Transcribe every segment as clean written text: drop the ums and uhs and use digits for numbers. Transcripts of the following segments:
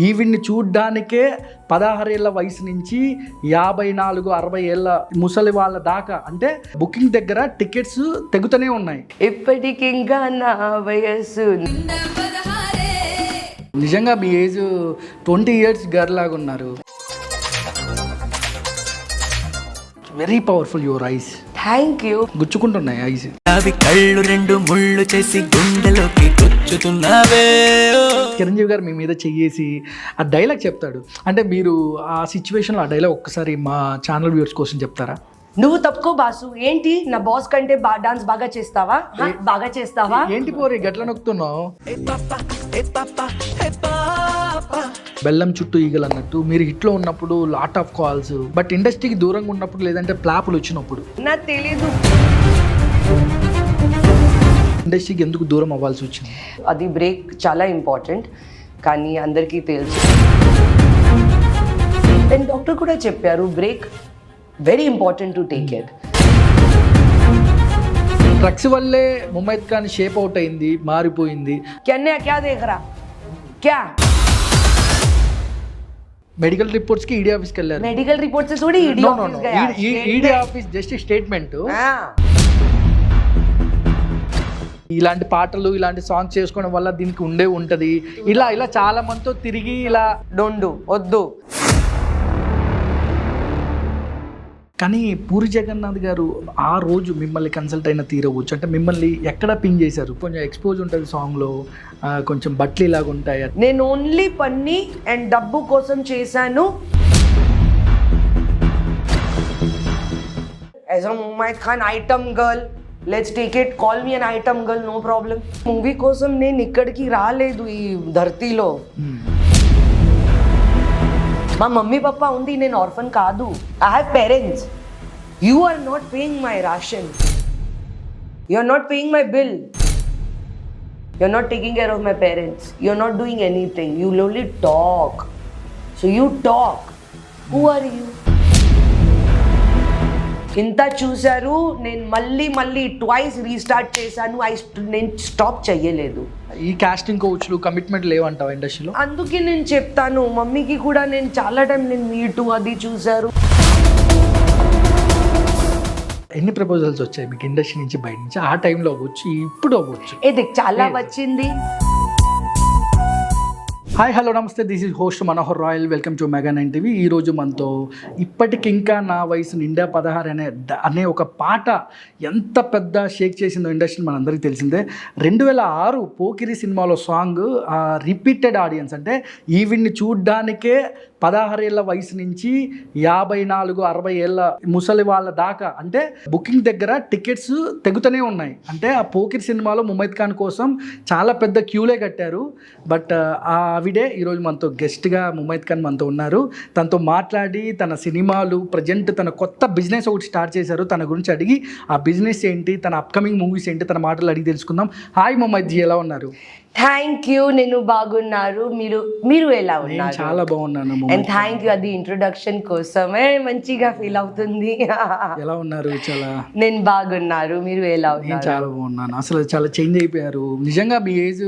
ఈవిడ్ని చూడ్డానికే 16 ఏళ్ళ వయసు నుంచి 54, 60 ఏళ్ళ ముసలి వాళ్ళ దాకా అంటే బుకింగ్ దగ్గర టికెట్స్ తెగుతూనే ఉన్నాయి. ఇప్పటికింకా నా వయస్సు నిజంగా మీ ఏజ్ 20 years గర్ల్ లాగా ఉన్నారు. Very powerful your eyes. Thank you. గుచ్చుకుంటున్నాయి ఐస్. అవి కళ్ళు రెండు ముళ్ళు చేసి గుండెలోకి గుచ్చుతున్నావే. చిరంజీవి గారు మీ మీద చెయ్యేసి ఆ డైలాగ్ చెప్తాడు. అంటే మీరు ఆ సిచ్యువేషన్లో ఆ డైలాగ్ ఒక్కసారి మా ఛానల్ వ్యూవర్స్ కోసం చెప్తారా? నువ్వు తప్పుకో బాసు. ఏంటి నా బాస్ కంటే డాన్స్ బాగా చేస్తావా? బాగా చేస్తావా? ఏంటి పోరి గట్ల నొక్కుతున్నావు? బెల్లం చుట్టూ ఈగలు అన్నట్టు మీరు హిట్లో ఉన్నప్పుడు లాట్ ఆఫ్ కాల్స్, బట్ ఇండస్ట్రీకి దూరంగా ఉన్నప్పుడు లేదంటే ప్లాపులు వచ్చినప్పుడు నాకు తెలీదు ఇండస్ట్రీకి ఎందుకు దూరం అవ్వాల్సి వచ్చింది. అది బ్రేక్ చాలా ఇంపార్టెంట్ కానీ అందరికీ తెలుసు. అండ్ డాక్టర్ కూడా చెప్పారు break very important to take it. Drugs వల్లే ముమైత్ ఖాన్ షేప్ అవుట్ అయింది, మారిపోయింది. క్యా దేఖ్ రా క్యా మెడికల్ రిపోర్ట్స్ కి ఈడీ ఆఫీస్కి వెళ్ళారు. మెడికల్ రిపోర్ట్స్ కూడా ఈడీ ఆఫీస్ జస్ట్ స్టేట్మెంట్. ఇలాంటి పాటలు ఇలాంటి సాంగ్స్ చేసుకోవడం వల్ల దీనికి ఉంటది ఇలా ఇలా చాలా మందితో తిరిగి ఇలా డొండు వద్దు. కానీ పూరి జగన్నాథ్ గారు ఆ రోజు మిమ్మల్ని కన్సల్ట్ అయిన తీరవచ్చు. అంటే మిమ్మల్ని ఎక్కడ పింగ్ చేశారు? కొంచెం ఎక్స్పోజ్ ఉంటుంది సాంగ్లో, కొంచెం బట్టలు ఇలాగ ఉంటాయి. నేను ఓన్లీ పన్ని అండ్ డబ్బు కోసం చేశాను. As a Mumaith Khan item girl, let's take it, call me an item girl, no problem. Movie కోసం నేను ఇక్కడికి రాలేదు ఈ ధర్తీలో. మా మమ్మీ పప్పా ఉంది, నేను ఆర్ఫన్ కాదు. I have parents. You are not paying my ration, you are not paying my bill, you are not taking care of my parents, you are not doing anything, you only talk. So you talk, who are you? ఇంత చూశారు, నేను మళ్ళీ twice restart చేశాను. నేను stop చెయ్యలేదు. ఈ casting కోచ్లు commitment లేవంటావా ఇండస్ట్రీలో? అందుకే నేను చెప్తాను మమ్మీకి కూడా, నేను చాలా టైం నేను మీటు అది చూశారు. ఎన్ని ప్రపోజల్స్ వచ్చాయి మీకు ఇండస్ట్రీ నుంచి, బయట నుంచి? ఆ టైంలో అవ్వచ్చు, ఇప్పుడు అవ్వచ్చు. ఇది చాలా వచ్చింది. హాయ్ హలో నమస్తే, this is host Manohar royal. Welcome to mega 9 TV. ఈరోజు మనతో ఇప్పటికింకా నా వయసు నిండా 16 అనే ఒక పాట ఎంత పెద్ద షేక్ చేసిందో ఇండస్ట్రీ మనందరికీ తెలిసిందే. 2006 పోకిరి సినిమాలో సాంగ్ రిపీటెడ్ ఆడియన్స్, అంటే ఈవిడ్ని చూడ్డానికే 16 ఏళ్ళ వయసు నుంచి 54, 60 ఏళ్ళ ముసలి వాళ్ళ దాకా అంటే బుకింగ్ దగ్గర టికెట్స్ తెగుతూనే ఉన్నాయి. అంటే ఆ పోకిరి సినిమాలో ముమైత్ ఖాన్ కోసం చాలా పెద్ద క్యూలే కట్టారు. బట్ ఆవిడే ఈరోజు మనతో గెస్ట్గా ముమైత్ ఖాన్ మనతో ఉన్నారు. తనతో మాట్లాడి తన సినిమాలు ప్రజెంట్ తన కొత్త బిజినెస్ ఒకటి స్టార్ట్ చేశారు, తన గురించి అడిగి ఆ బిజినెస్ ఏంటి, తన అప్కమింగ్ మూవీస్ ఏంటి, తన మాటలు అడిగి తెలుసుకుందాం. హాయ్ ముమైత్ జీ, ఎలా ఉన్నారు? థ్యాంక్ యూ, నేను బాగున్నారు. మీరు ఎలా ఉన్నారు? చాలా బాగున్నాను. అండ్ థ్యాంక్ యూ అది ఇంట్రొడక్షన్ కోసమే మంచిగా ఫీల్ అవుతుంది. ఎలా ఉన్నారు? చాలా నేను బాగున్నారు, మీరు ఎలా ఉన్నారు? చాలా బాగున్నాను. అసలు చాలా చేంజ్ అయిపోయారు. నిజంగా మీ ఏజ్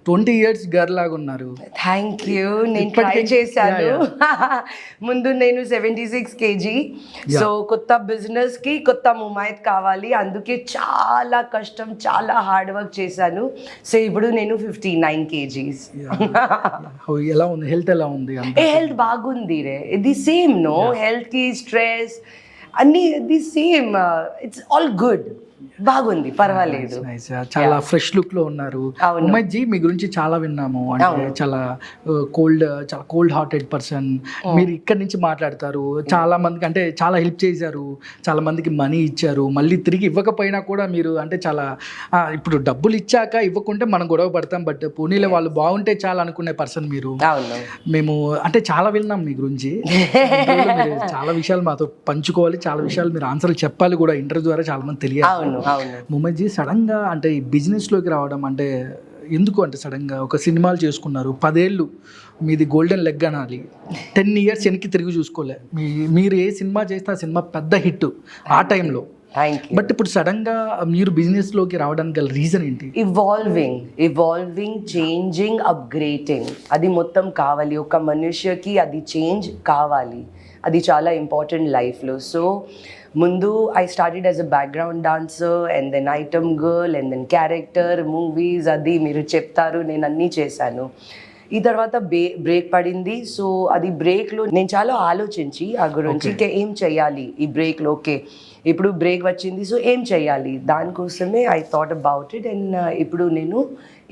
20 years గర్ల్ లాగా ఉన్నారు. Thank you. నేను ట్రై చేశాను. ముందు నేను 76 kg. సో కొత్త బిజినెస్ కి కొత్త ముమైత్ కావాలి, అందుకే చాలా కష్టం, చాలా హార్డ్ వర్క్ చేశాను. సో ఇప్పుడు నేను 59 kgs. ఎలా ఉంది హెల్త్? ఎలా ఉంది? హెల్త్ బాగుంది రే. ఇది సేమ్ నో, హెల్త్ కి స్ట్రెస్ అన్ని ఇది సేమ్. ఇట్స్ ఆల్ గుడ్, బాగుంది, పర్వాలేదు. చాలా ఫ్రెష్ లుక్ లో ఉన్నారు. ఉమైత్ జీ మీ గురించి చాలా విన్నాము. అంటే చాలా కోల్డ్ హార్టెడ్ పర్సన్. మీరు ఇక్కడి నుంచి మాట్లాడతారు, చాలా మందికి అంటే చాలా హెల్ప్ చేశారు, చాలా మందికి మనీ ఇచ్చారు, మళ్ళీ తిరిగి ఇవ్వకపోయినా కూడా మీరు అంటే చాలా ఇప్పుడు డబ్బులు ఇచ్చాక ఇవ్వకుంటే మనం గొడవ పడతాం, బట్ పోనీలే వాళ్ళు బాగుంటే చాలా అనుకునే పర్సన్ మీరు. మేము అంటే చాలా విన్నాం మీ గురించి. చాలా విషయాలు మాతో పంచుకోవాలి, చాలా విషయాలు మీరు ఆన్సర్లు చెప్పాలి కూడా ఇంటర్వ్యూ ద్వారా, చాలా మంది తెలియాలి. ముమైత్ జీ సడన్గా అంటే ఈ బిజినెస్లోకి రావడం అంటే ఎందుకు? అంటే సడన్గా ఒక సినిమాలు చేసుకున్నారు, 10 ఏళ్ళు మీది గోల్డెన్ లెగ్ అనాలి, 10 years వెనక్కి తిరిగి చూసుకోలే. మీరు ఏ సినిమా చేస్తే ఆ సినిమా పెద్ద హిట్ ఆ టైంలో. Thank you. బట్ ఇప్పుడు సడన్గా మీరు బిజినెస్లోకి రావడానికి గల రీజన్ ఏంటి? ఇవాల్వింగ్ చేంజింగ్ అప్గ్రేడింగ్ అది మొత్తం కావాలి. ఒక మనుష్యకి అది చేంజ్ కావాలి. అది చాలా ఇంపార్టెంట్ లైఫ్లో. సో ముందు I started as a background dancer and then item girl and then character movies. అది మీరు చెప్తారు, నేను అన్నీ చేశాను. ఈ తర్వాత బ్రేక్ పడింది. సో అది బ్రేక్లో నేను చాలా ఆలోచించి ఆ గురించి ఏం చేయాలి ఈ బ్రేక్లో. ఓకే, ఇప్పుడు బ్రేక్ వచ్చింది, సో ఏం చేయాలి, దానికోసమే I thought about it. And ఇప్పుడు నేను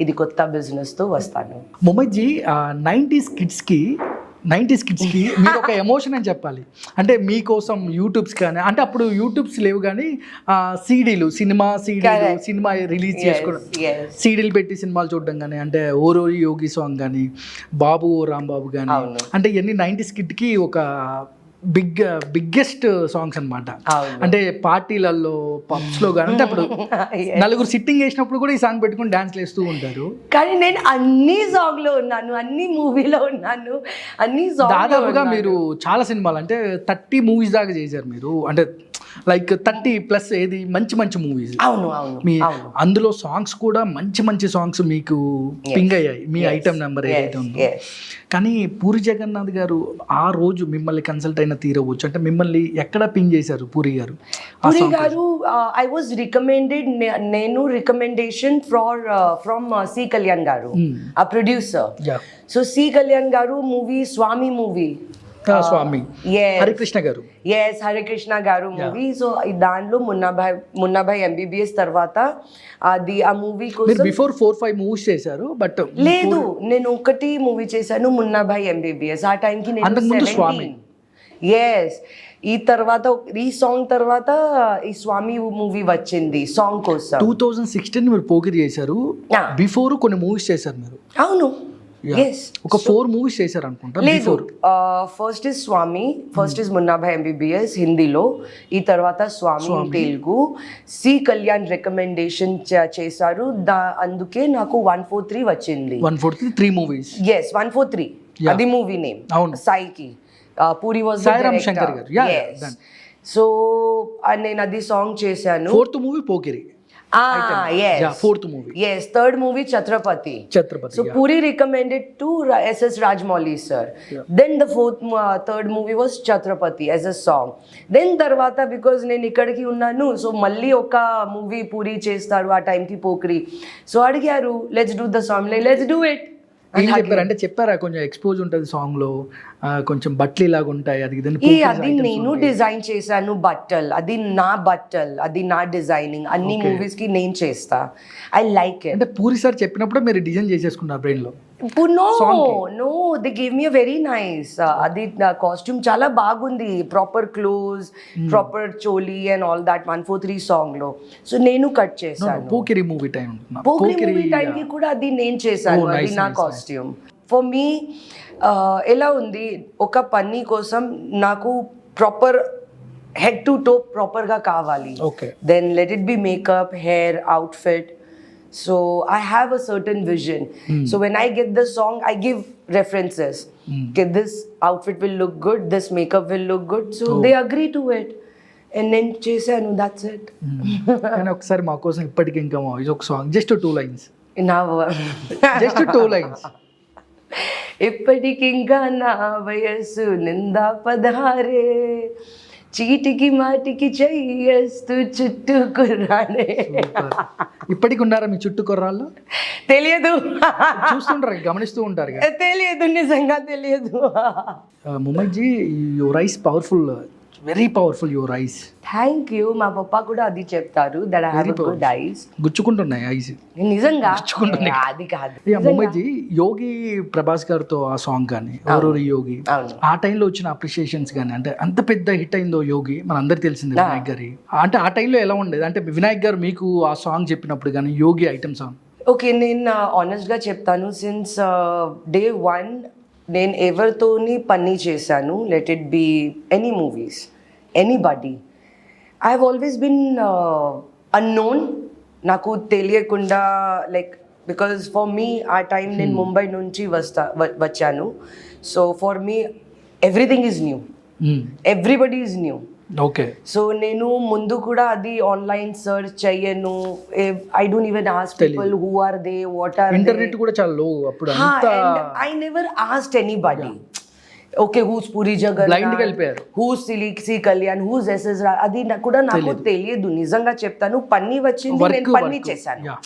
ఇది కొత్త బిజినెస్తో వస్తాను. మొహమ్మద్జీ 90s కిడ్స్కి మీరు ఒక ఎమోషన్ అని చెప్పాలి. అంటే మీకోసం యూట్యూబ్స్ కానీ, అంటే అప్పుడు యూట్యూబ్స్ లేవు కానీ సీడీలు, సినిమా రిలీజ్ చేసుకోవడం, సీడీలు పెట్టి సినిమాలు చూడడం కానీ, అంటే ఓరోరి యోగి సాంగ్ కానీ, బాబు ఓ రాంబాబు కానీ, అంటే ఇవన్నీ 90s కిడ్కి ఒక బిగ్గెస్ట్ సాంగ్స్ అనమాట. అంటే పార్టీలలో పబ్స్లో కానీ, అంటే అప్పుడు నలుగురు సిట్టింగ్ వేసినప్పుడు కూడా ఈ సాంగ్ పెట్టుకుని డాన్స్లు వేస్తూ ఉంటారు. కానీ నేను అన్ని సాంగ్లో ఉన్నాను, అన్ని మూవీలో ఉన్నాను, అన్ని సాంగ్. దాదాపుగా మీరు చాలా సినిమాలు అంటే 30 మూవీస్ దాకా చేశారు మీరు. అంటే లైక్ 30+ ఏది మంచి మూవీస్. అవును మీ అందులో సాంగ్స్ కూడా మంచి సాంగ్స్ మీకు పింగ్ అయ్యాయి, మీ ఐటమ్ నెంబర్ ఏదైతే ఉందో. కానీ పూరి జగన్నాథ్ గారు ఆ రోజు మిమ్మల్ని కన్సల్ట్ అయిన తీరవచ్చు, అంటే మిమ్మల్ని ఎక్కడ పింగ్ చేశారు పూరి గారు? ఐ వాజ్ రికమెండెడ్, నేను రికమెండేషన్ ఫ్రమ్ సి కళ్యాణ్ గారు, ఆ ప్రొడ్యూసర్. సో సి కళ్యాణ్ గారు స్వామి మూవీ, స్వామి హరికృష్ణ గారు, హరికృష్ణ గారు మూవీ. సో దాంట్లో మున్నాభాయ్ MBBS తర్వాత అది ఆ మూవీ కోసం బిఫోర్ 4-5 మూవీస్ చేశారు. బట్ లేదు, నేను ఒకటి మూవీ చేశాను, మున్నాభాయ్ MBBS. ఆ టైంకి నేను 17. ఈ తర్వాత ఈ సాంగ్ తర్వాత ఈ స్వామి మూవీ వచ్చింది సాంగ్ కోసం. 2016 మీరు పోకిరి చేశారు, బిఫోర్ కొన్ని మూవీస్ చేశారు మీరు. అవును, ఒక 4 మూవీస్ చేశారు అనుకుంటా. లేదు, first is Swami, first is Munnabhai MBBS హిందీలో, ఈ తర్వాత స్వామి తెలుగు. సి కళ్యాణ్ రికమెండేషన్ చేశారు, అందుకే నాకు 143 వచ్చింది. 143 మూవీస్. 143 అది మూవీ నేమ్. సాయికి పూరి వాజ్ సాయిరామ్ శంకర్ గారు. సో నేను అది సాంగ్ చేశాను. 4th movie Pokiri. Fourth movie. Yes, third movie Chhatrapati. So Puri recommended to SS Rajmouli sir. Then the third movie was Chhatrapati as a song. Then tarvata because నేను ఇక్కడికి ఉన్నాను, so మళ్ళీ ఒక movie puri చేస్తారు ఆ టైంకి పోకిరి. సో అడిగారు let's do the song, let's do it. ఏం చెప్పారు అంటే చెప్పారా కొంచెం ఎక్స్పోజ్ ఉంటుంది సాంగ్ లో, కొంచెం బట్టలు లాగా ఉంటాయి, అది నేను డిజైన్ చేశాను బట్టలు, అది నా డిజైనింగ్, అన్ని మూవీస్ కి నేను చేస్తా. I like it. అంటే పూరి సార్ చెప్పినప్పుడు మీరు డిజైన్ చేసేసుకున్నారు బ్రెయిన్ లో? No, they gave me a very nice. అది కాస్ట్యూమ్ చాలా బాగుంది, proper close, proper choli and all that 143 song లో. సో నేను కట్ చేశాను. పోకిరి మూవీ టైంకి కూడా అది నేను చేశాను, అది నా కాస్ట్యూమ్. ఫర్ మీ ఎలా ఉంది, ఒక పని కోసం నాకు ప్రాపర్ హెడ్ టు టో ప్రాపర్గా కావాలి. Then let it be makeup, hair, outfit. So I have a certain vision. So when I get the song, I give references. Okay, this outfit will look good, this makeup will look good. So they agree to it. And then చేశాను, that's it. కానీ ఒకసారి మా కోసం ఇప్పటికి ఇంకా ఒక song, just 2 lines. నా just 2 lines. ఇప్పటికింకా నా వయస్సు నిందా 16, చీటికి మాటికి చెయ్యేస్తూ చుట్టూ కుర్రాడే. ఇప్పటికి ఉన్నారా మీ చుట్టూ కుర్రాళ్ళు? తెలియదు, చూస్తుంటారు, గమనిస్తూ ఉంటారు. తెలియదు, నిజంగా తెలియదు. ముమ్మజ్జీ, your eyes powerful, very powerful your eyes. Thank you. మా పప్పా కూడా అది చెప్తారు, that I have good eyes. గుచ్చుకుంటున్నాయి ఐస్. నిజంగా అది కాదు. ముమ్మజ్జీ, యోగి ప్రభాస్ గారితో ఆ సాంగ్ కానీ, ఓరోరి యోగి, ఆ టైంలో వచ్చిన అప్రిషియేషన్స్ కానీ, అంటే అంత పెద్ద హిట్ అయిందో యోగి, మన అందరికి తెలిసింది వినాయక్ గారి. అంటే ఆ టైంలో ఎలా ఉండేది, అంటే వినాయక్ గారు మీకు ఆ సాంగ్ చెప్పినప్పుడు కానీ, యోగి ఐటమ్ సాంగ్? ఓకే, నేను ఆనెస్ట్గా చెప్తాను, సిన్స్ day 1 నేను ఎవరితోని పని చేశాను, let it be any movies, anybody, I have always been unknown. నాకు తెలియకుండా, లైక్ బికాజ్ ఫర్ మీ ఆ టైం నేను ముంబై నుంచి వచ్చాను. So for me everything is new, everybody is new. Okay. So నేను ముందు కూడా అది ఆన్లైన్ సర్చ్ చెయ్యను. I don't even ask people who are they, what are internet కూడా చాలా లో అప్పుడు అంతా I never asked anybody. Okay, who's Puri Blind గా జగన్నాథ్, వెళ్ళిపోయారు. Who's C Kalyan, who's SS అది కూడా నాకు తెలియదు. నిజంగా చెప్తాను, పన్ని వచ్చింది, నేను పన్ని చేశాను. Yeah.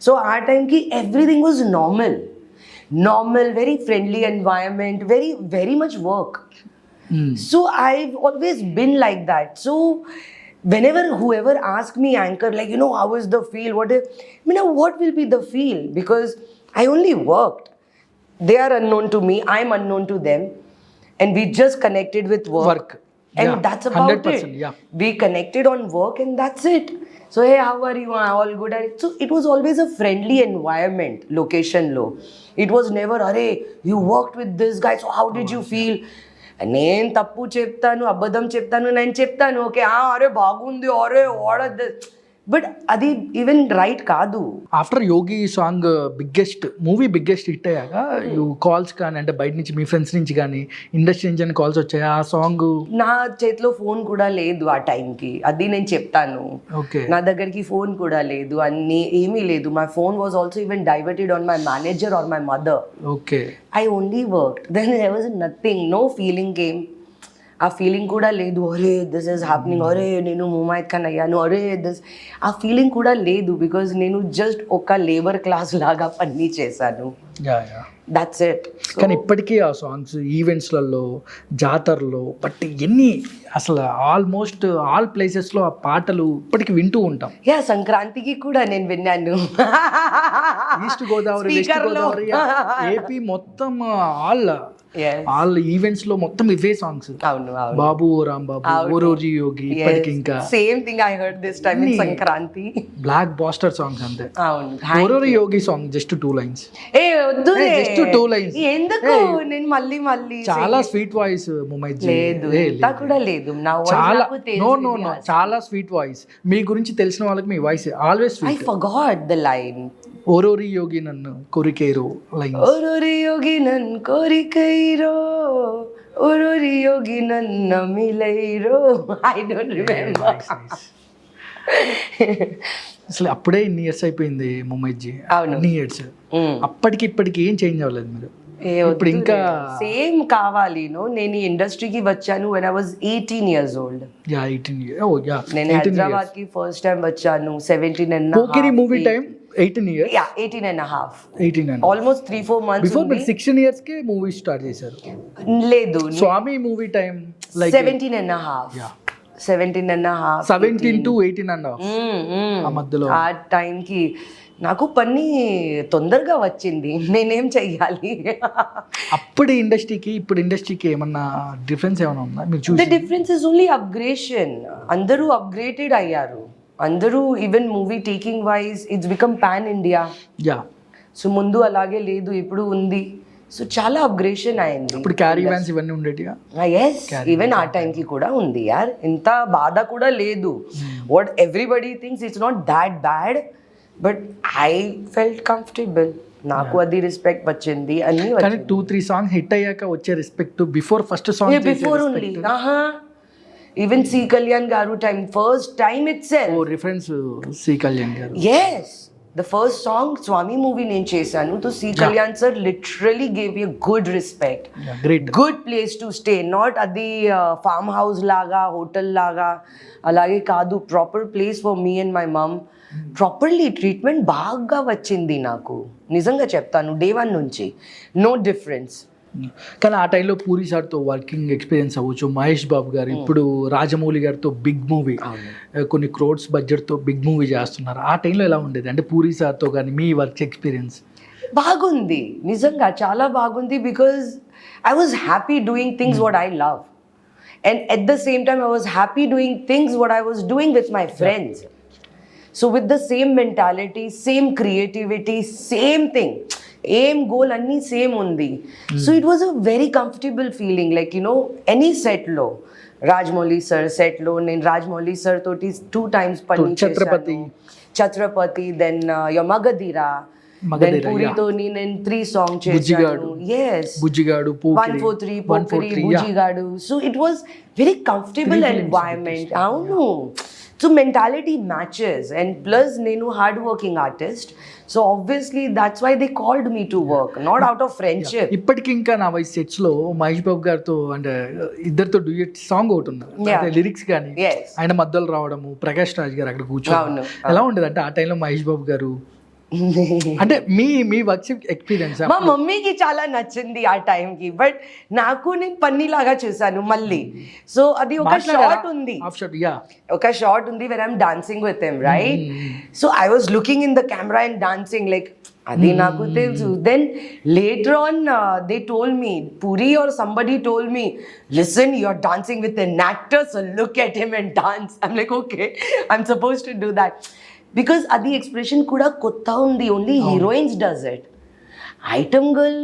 సో ఆ టైంకి everything was normal, very friendly environment, very much work. So I've always been like that. So whenever whoever asks me, anchor, like, you know, how is the feel? What will be the feel? Because I only worked. They are unknown to me. I'm unknown to them. And we just connected with work. And Yeah, that's about 100%, it. yeah. We connected on work and that's it. So, hey, how are you? All good. So it was always a friendly environment, location low. It was never, Arey, you worked with this guy, so how did you feel? నేను తప్పు చెప్తాను, అబద్ధం చెప్తాను, నేను చెప్తాను, okay అరే బాగుంది, అరే వాడద్దు, బట్ అది ఈవెన్ రైట్ కాదు. ఆఫ్టర్ యోగి సాంగ్ బిగ్గెస్ట్ హిట్ అయ్యాక యూ కాల్స్ కానీ అంటే బయట నుంచి మీ ఫ్రెండ్స్ నుంచి కానీ ఇండస్ట్రీ నుంచి అని కాల్స్ వచ్చాయి ఆ సాంగ్? నా చేతిలో ఫోన్ కూడా లేదు ఆ టైంకి, అది నేను చెప్తాను. ఓకే. నా దగ్గరికి ఫోన్ కూడా లేదు, అన్ని ఏమీ లేదు. My phone was also even diverted on my manager or my mother. Okay. I only worked. Then there was nothing, no feeling came. ఆ ఫీలింగ్ కూడా లేదు, అరే దిస్ ఈస్ హ్యాపెనింగ్, అరే నేను ముమైత్ ఖాన్ అయ్యాను, అరే దిస్, ఆ ఫీలింగ్ కూడా లేదు. బికాజ్ నేను జస్ట్ ఒక లేబర్ క్లాస్ లాగా పని చేశాను. That's it. కానీ ఇప్పటికీ ఆ సాంగ్స్ ఈవెంట్స్లలో, జాతరలో, బట్ ఎన్ని అసలు ఆల్మోస్ట్ ఆల్ ప్లేసెస్లో ఆ పాటలు ఇప్పటికి వింటూ ఉంటాం. యా, సంక్రాంతికి కూడా నేను విన్నాను. East Godavari, west Godavari, AP మొత్తం ఆల్ ఈవెంట్స్ లో మొత్తం ఇవే సాంగ్స్. అవును, బాబు రాంబాబు, ఓరోజి యోగి, ఇప్పటికి ఇంకా same thing I heard this time in Sankranti. Blockbuster songs అంతే. అవును, ఓరోరి యోగి సాంగ్ జస్ట్ 2 lines. ఏ వద్దు, జస్ట్ 2 lines. ఎందుకు నేను మళ్ళీ చాలా స్వీట్ వాయిస్ ముమైత్ జీ. లేదు, ఇంత కూడా లేదు. నా చాలా వాయిస్ నో చాలా స్వీట్ వాయిస్. మీ గురించి తెలిసిన వాళ్ళకి మీ voice always I sweet. forgot the line. ఓరోరి యోగి నన్ను కొరికేరు లైన్. ఓరోరి యోగి నన్ కోరికైరో, ఓరోరి యోగి నన్న మిలైరో. I don't remember. అసలు అప్పుడే ఇన్ని ఇయర్స్ అయిపోయింది ముమైత్ జీ. అవును. అన్ని ఇయర్స్ అప్పటికి ఇప్పటికి ఏం చేంజ్ అవ్వలేదు మీరు. ఇప్పుడు ఇంకా సేమ్ కావాలి. నేను ఈ ఇండస్ట్రీకి వచ్చాను when I was 18 years old. 18 years. నేను హైదరాబాద్ కి ఫస్ట్ టైం వచ్చాను 17 and Pokiri movie time 18 years. 18 and a half. 18 and almost 3-4 months. Before మీరు 16 years కి మూవీ స్టార్ట్ చేశారు. లేదు, Swamy movie time like 17 and a half. 17 and a half. 17 to 18 and half ఆ మధ్యలో. ఆ టైంకి నాకు పని తొందరగా వచ్చింది, నేనేం చెయ్యాలి. అప్పుడు ఇండస్ట్రీకి ఇప్పుడు ఇండస్ట్రీకి ఏమన్నా డిఫరెన్స్ ఏమైనా ఉందా మీరు ద చూసి? Difference is only upgradation. అందరూ అప్గ్రేడెడ్ అయ్యారు. అందరూ even movie taking wise it's become pan India. Yeah. So ముందు అలాగే లేదు, ఇప్పుడు ఉంది. సో చాలా అప్గ్రేషన్ అయింది. ఇప్పుడు క్యారీ వ్యాన్స్ ఇవన్నీ ఉండేటిగా. ఎస్, ఈవెన్ ఆ టైంకి కూడా ఉంది యార్. ఇంత బాధ కూడా లేదు. What everybody thinks it's not that bad, but I felt comfortable. నాకు అది రెస్పెక్ట్ వచ్చింది అన్ని. కానీ 2-3 సాంగ్స్ హిట్ అయ్యాక వచ్చే respect before first song before only. Even C Kalyan garu time, first time itself. Reference C Kalyan garu. Yes, the first song Swamy movie నేను చేశాను. తో C Kalyan sir literally gave you good respect, great, good place to stay. Not అది farm house లాగా, hotel లాగా అలాగే కాదు. Proper place for me and my mum. Properly treatment బాగా వచ్చింది నాకు, నిజంగా చెప్తాను. డే 1 నుంచి నో డిఫరెన్స్. కానీ ఆ టైంలో పూరి సార్తో వర్కింగ్ ఎక్స్పీరియన్స్ అవ్వచ్చు, మహేష్ బాబు గారు, ఇప్పుడు రాజమౌళి గారితో బిగ్ మూవీ, కొన్ని క్రోడ్స్ బడ్జెట్తో బిగ్ మూవీ చేస్తున్నారు. ఆ టైంలో ఎలా ఉండేది అంటే పూరి సార్తో కానీ మీ వర్క్ ఎక్స్పీరియన్స్? బాగుంది, నిజంగా చాలా బాగుంది. Because I was happy doing things what I love, and at the same time I was happy doing things what I was doing with my friends. So with the same mentality, same creativity, same thing, ఏం goal అన్నీ same ఉంది. So it was a very comfortable feeling. Like you no, any సెట్లో, Rajamouli sir సెట్లో నేను Rajamouli sir తోటి 2 times పని చేశాను. Chatrapathi, then యమగధీరా, మగధీర, దెన్ పూరితోని నేను 3 సాంగ్ బుజ్జిగాడు. చేశాను. Yes Bujjigadu, 143 Pokiri Bujjigadu. So it was very comfortable environment. అవును. So mentality matches and plus నేను hard working artist. So obviously that's why they called me to work, not out of friendship. ఇప్పటికి ఇంకా నా వయసు సెట్స్ లో మహేష్ బాబు గారితో అంటే ఇద్దరితో డ్యూయట్ సాంగ్ ఒకటి ఉంది. Yeah. లిరిక్స్ కానీ Yes. ఆయన మధ్యలో రావడము, ప్రకాష్ రాజ్ గారు అక్కడ కూర్చోవడం అవును. ఎలా ఉండేది అంటే ఆ టైంలో మహేష్ బాబు గారు అంటే మీ వర్క్ ఎక్స్పీరియన్స్? మా మమ్మీకి చాలా నచ్చింది ఆ టైంకి, బట్ నాకు నేను పన్నీలాగా చేశాను మళ్ళీ. సో అది ఒక షార్ట్ ఉంది, ఒక షార్ట్ ఉంది where I'm dancing with him, right? So I was looking in the camera and dancing like అది నాకు తెలుసు. Then later on they told me, Puri or somebody told me, listen you are dancing with an actor, so look at him and dance. I'm like okay, I'm suppose to do that. Because అది expression కూడా కొత్త ఉంది, only heroines does it, item girl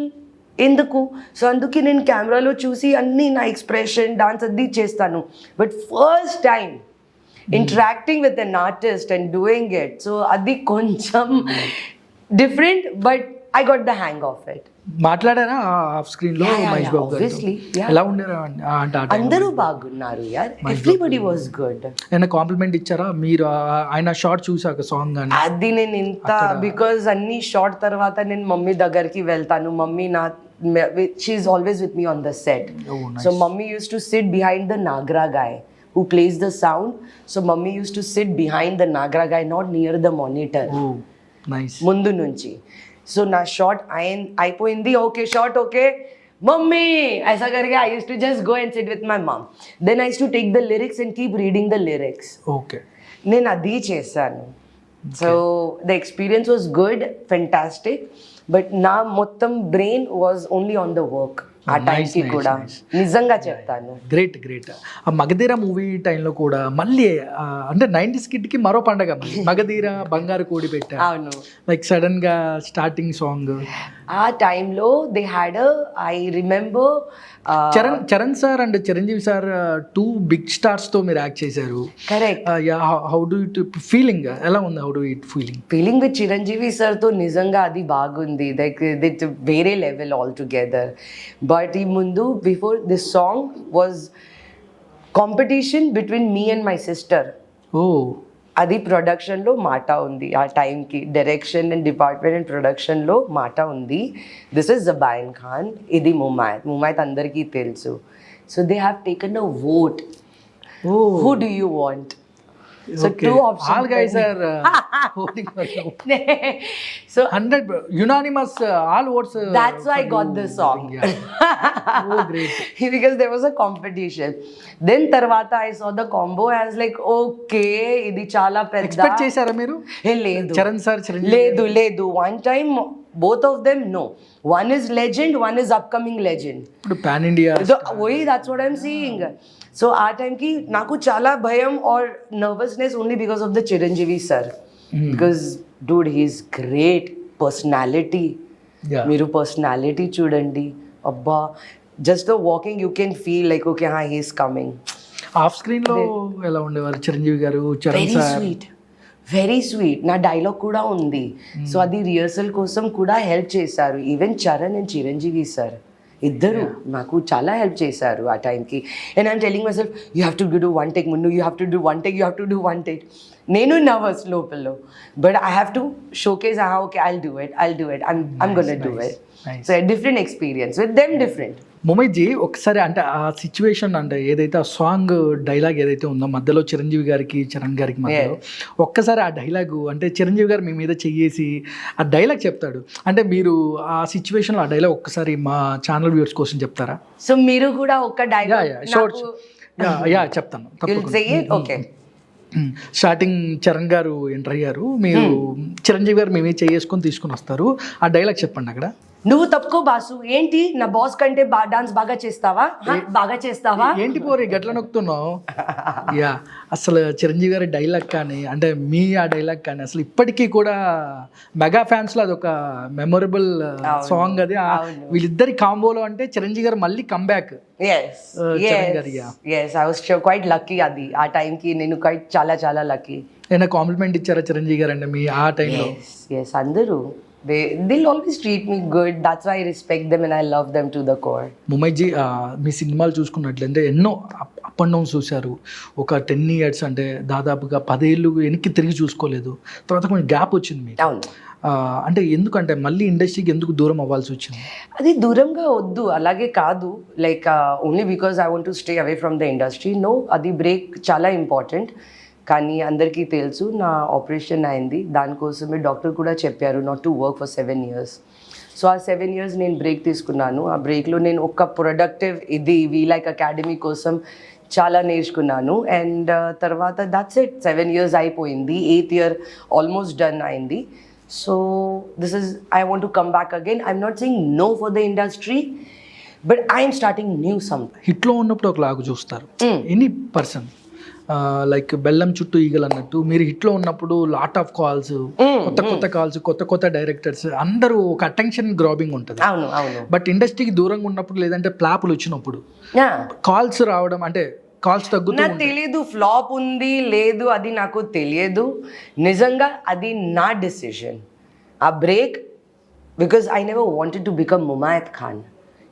ఎందుకు? సో అందుకే నేను కెమెరాలో చూసి అన్నీ నా ఎక్స్ప్రెషన్ డాన్స్ అది చేస్తాను. But first time interacting with an artist and doing it, so అది కొంచెం different, but I got the hang of it. మాట్లాడారా ఆఫ్ స్క్రీన్ లో మహేష్ బాబు గారు? Obviously, yeah. ఎలా ఉండేరా అంటే అందరూ బాగున్నారు యార్, ఎవ్రీబడి వాజ్ గుడ్. ఆయన కాంప్లిమెంట్ ఇచ్చారా మీరు ఆయన షార్ట్ చూసాక సాంగ్ కానీ? అది నేను ఇంత బికాజ్ అన్ని షార్ట్ తర్వాత నేను మమ్మీ దగ్గరికి వెళ్తాను. మమ్మీ నా she's always with me on the set. So mummy used to sit behind the Nagra guy who plays the sound. So mummy used to sit behind the nagra guy, not near the monitor. Oh, nice. ముందు నుంచి. So నా short అయిపోయింది, okay short okay mummy ऐसा करके I used to just go and sit with my mom. Then I used to take the lyrics and keep reading the lyrics. Okay. నేను అది చేశాను. So the experience was good, fantastic, but నా మొత్తం brain was only on the work ఆ టైంకి కూడా. నిజంగా చెప్తాను. Great great. ఆ మగధీర మూవీ టైంలో కూడా మళ్ళీ అంటే 90s కిడ్కి మరో పండగ మగధీర, బంగారు కోడి పెట్టా. అవును. లైక్ సడన్ గా స్టార్టింగ్ సాంగ్ ఆ టైంలో they had I remember Charan sir and Chiranjeevi sir 2 big stars తో మీరు యాక్ట్ చేశారు. Correct. How do it feeling ఎలా ఉంది? How do it feeling with Chiranjeevi sir తో నిజంగా అది బాగుంది, లైక్ దిట్ వేరే లెవెల్ ఆల్ టుగెదర్. బట్ ఈ ముందు before this song was competition between me and my sister. Oh, అది ప్రొడక్షన్లో మాట ఉంది ఆ టైంకి, డైరెక్షన్ అండ్ డిపార్ట్మెంట్ అండ్ ప్రొడక్షన్లో మాట ఉంది. దిస్ ఇస్ జబాయిన్ ఖాన్, ఇది ముమైత్ అందరికీ తెలుసు. So they have taken a vote, who do you want? So okay. 2 options. All guys are voting for you. So 100 unanimous, all votes. That's why I got this song. Yeah. Oh, great. Because there was a competition. Then tarvata I saw the combo. I was like, okay, ఇది చాలా పెద్ద. Expect చేశారా మీరు? లేదు. Charan sir, Chiranjeevi లేదు. One time both of them no. One is legend, one is upcoming legend. ఇప్పుడు pan India. That's what I'm seeing. So ఆ టైంకి నాకు చాలా భయం or nervousness only because of the Chiranjeevi sir. Because dude he's great personality. మీరు personality చూడండి, అబ్బా, just the walking you can feel like okay he's coming. Off screen లో ఎలా ఉండేవారు చిరంజీవి గారు? Charan sir very sweet. నా డైలాగ్ కూడా ఉంది. సో అది రిహర్సల్ కోసం కూడా హెల్ప్ చేశారు. Even Charan and Chiranjeevi sir ఇద్దరు నాకు చాలా హెల్ప్ చేశారు ఆ టైంకి. And I'm telling myself, you have to do 1 take ముందు, you have to do 1 take, you have to do 1 take. నేను నర్వస్ లోపల, but I have to showcase, okay I'll do it, I'm gonna do it. So different experience with them, different. Mumaith ji, ఒకసారి అంటే ఆ situation అంటే ఏదైతే ఆ song dialogue ఏదైతే ఉందో మధ్యలో చిరంజీవి గారికి చరణ్ గారికి మధ్యలో, ఒక్కసారి ఆ డైలాగు అంటే చిరంజీవి గారు మీ మీద చెయ్యేసి ఆ డైలాగ్ చెప్తాడు అంటే మీరు ఆ సిచ్యువేషన్లో ఆ డైలాగ్ ఒక్కసారి మా ఛానల్ వ్యూవర్స్ కోసం చెప్తారా? సో మీరు కూడా ఒక డైలాగ్ చెప్తాను. ఓకే. స్టార్టింగ్ చరణ్ గారు ఎంటర్ అయ్యారు, మీరు చిరంజీవి గారు మేమే చేసుకొని తీసుకుని వస్తారు, ఆ డైలాగ్ చెప్పండి అక్కడ. నువ్వు తప్పుకో బాసు, ఏంటి నా బాస్ కంటే డాన్స్ బాగా చేస్తావా ఏంటి పోరి గట్ల నొక్కుతున్నావు? యా, అసలు చిరంజీవి గారి డైలాగ్ కానీ అంటే మీ ఆ డైలాగ్ కానీ అసలు ఇప్పటికీ కూడా మెగా ఫ్యాన్స్ లో అదొక మెమొరబుల్ సాంగ్. అది వీళ్ళిద్దరి కాంబోలో అంటే చిరంజీవి గారు మళ్ళీ కంబ్యాక్. క్వైట్ లక్కీ అది ఆ టైంకి, నేను చాలా చాలా లక్కీ. ఏమైనా కాంప్లిమెంట్ ఇచ్చారా చిరంజీవి గారు అంటే మీ ఆ టైంలో? అందరూ they'll always treat me good. That's why I respect them and I love them to the core. ముమైజీ మీ సినిమాలు చూసుకున్నట్లయితే ఎన్నో అప్ అండ్ డౌన్స్ చూశారు. ఒక 10 years అంటే దాదాపుగా 10 ఏళ్ళు వెనక్కి తిరిగి చూసుకోలేదు. తర్వాత కొంచెం గ్యాప్ వచ్చింది మీకు. అవును. అంటే ఎందుకంటే మళ్ళీ ఇండస్ట్రీకి ఎందుకు దూరం అవ్వాల్సి వచ్చింది? అది దూరంగా వద్దు అలాగే కాదు, like only because I want to stay away from the industry. No, అది బ్రేక్ చాలా ఇంపార్టెంట్. కానీ అందరికీ తెలుసు నా ఆపరేషన్ అయింది, దానికోసమే డాక్టర్ కూడా చెప్పారు not to work for 7 years. So ఆ 7 years నేను బ్రేక్ తీసుకున్నాను. ఆ బ్రేక్లో నేను ఒక ప్రొడక్టివ్ ఇది వీలైక్ అకాడమీ కోసం చాలా నేర్చుకున్నాను. అండ్ తర్వాత దట్స్ ఇట్, 7 years అయిపోయింది, 8th year ఆల్మోస్ట్ డన్ అయింది. So this is, I want to come back again. I'm not saying no for the industry, but I'm starting new something. హిట్లో ఉన్నప్పుడు ఒక లాగు చూస్తారు ఎనీ పర్సన్, లైక్ బెల్లం చుట్టూ ఈగలు అన్నట్టు మీరు హిట్లో ఉన్నప్పుడు లాట్ ఆఫ్ కాల్స్, కొత్త కాల్స్, కొత్త డైరెక్టర్స్, అందరూ ఒక అటెన్షన్ గ్రాబింగ్ ఉంటుంది. అవును అవును. బట్ ఇండస్ట్రీకి దూరంగా ఉన్నప్పుడు లేదంటే ప్లాపులు వచ్చినప్పుడు కాల్స్ రావడం, అంటే కాల్స్ తగ్గుతూ నాకు తెలియదు ఫ్లాప్ ఉంది లేదు, అది నాకు తెలియదు. నిజంగా అది నా డెసిషన్, ఆ break. Because I never wanted to become Mumaith Khan.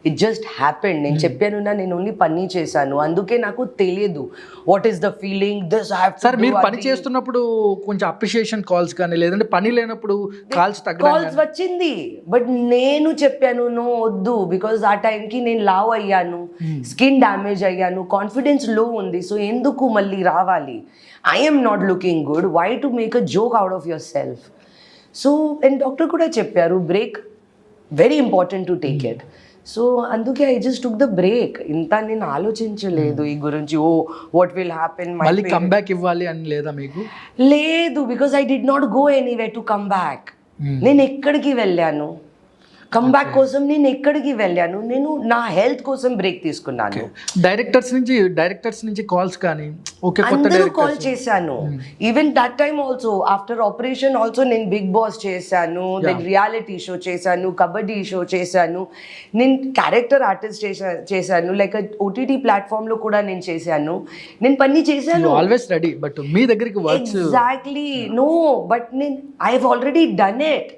It just happened. నేను చెప్పాను నా, నేను ఓన్లీ పని చేశాను, అందుకే నాకు తెలియదు what is the feeling this. Sir మీరు పని చేస్తున్నప్పుడు కొంచెం అప్రిషియేషన్ కాల్స్ కానీ లేదంటే పని లేనప్పుడు కాల్స్ కాల్స్ వచ్చింది, బట్ నేను చెప్పాను నో వద్దు. బికాజ్ ఆ టైంకి నేను లావ్ అయ్యాను, స్కిన్ డ్యామేజ్ అయ్యాను, కాన్ఫిడెన్స్ లో ఉంది. సో ఎందుకు మళ్ళీ రావాలి? I'm not looking good, why to make a joke out of yourself? So and doctor కూడా చెప్పారు break very important to take it. So అందుకే I just took the break. ఇంత నేను ఆలోచించలేదు ఈ గురించి, ఓ వాట్ విల్ హ్యాపెన్. మళ్ళీ come back ఇవ్వాలి అని లేదా మీకు? లేదు, because I did not go anywhere to come back. నేను ఎక్కడికి వెళ్ళాను? కమ్ బ్యాక్ కోసం నేను ఎక్కడికి వెళ్ళాను? నేను నా హెల్త్ కోసం బ్రేక్ తీసుకున్నాను. డైరెక్టర్స్ నుంచి కాల్స్ కానీ అందరూ కాల్ చేశాను. Even that time also after operation also నేను బిగ్ బాస్ చేశాను, దెన్ రియాలిటీ షో చేశాను, కబడ్డీ షో చేశాను, నేను క్యారెక్టర్ ఆర్టిస్ట్ చేశాను, లైక్ ఓటీటీ ప్లాట్ఫామ్ లో కూడా నేను చేశాను. నేను పని చేశాను. ఆల్వేస్ రెడీ, బట్ మీ దగ్గరికి వర్క్స్ ఎగ్జాక్ట్లీ నో, బట్ నేను I have already done it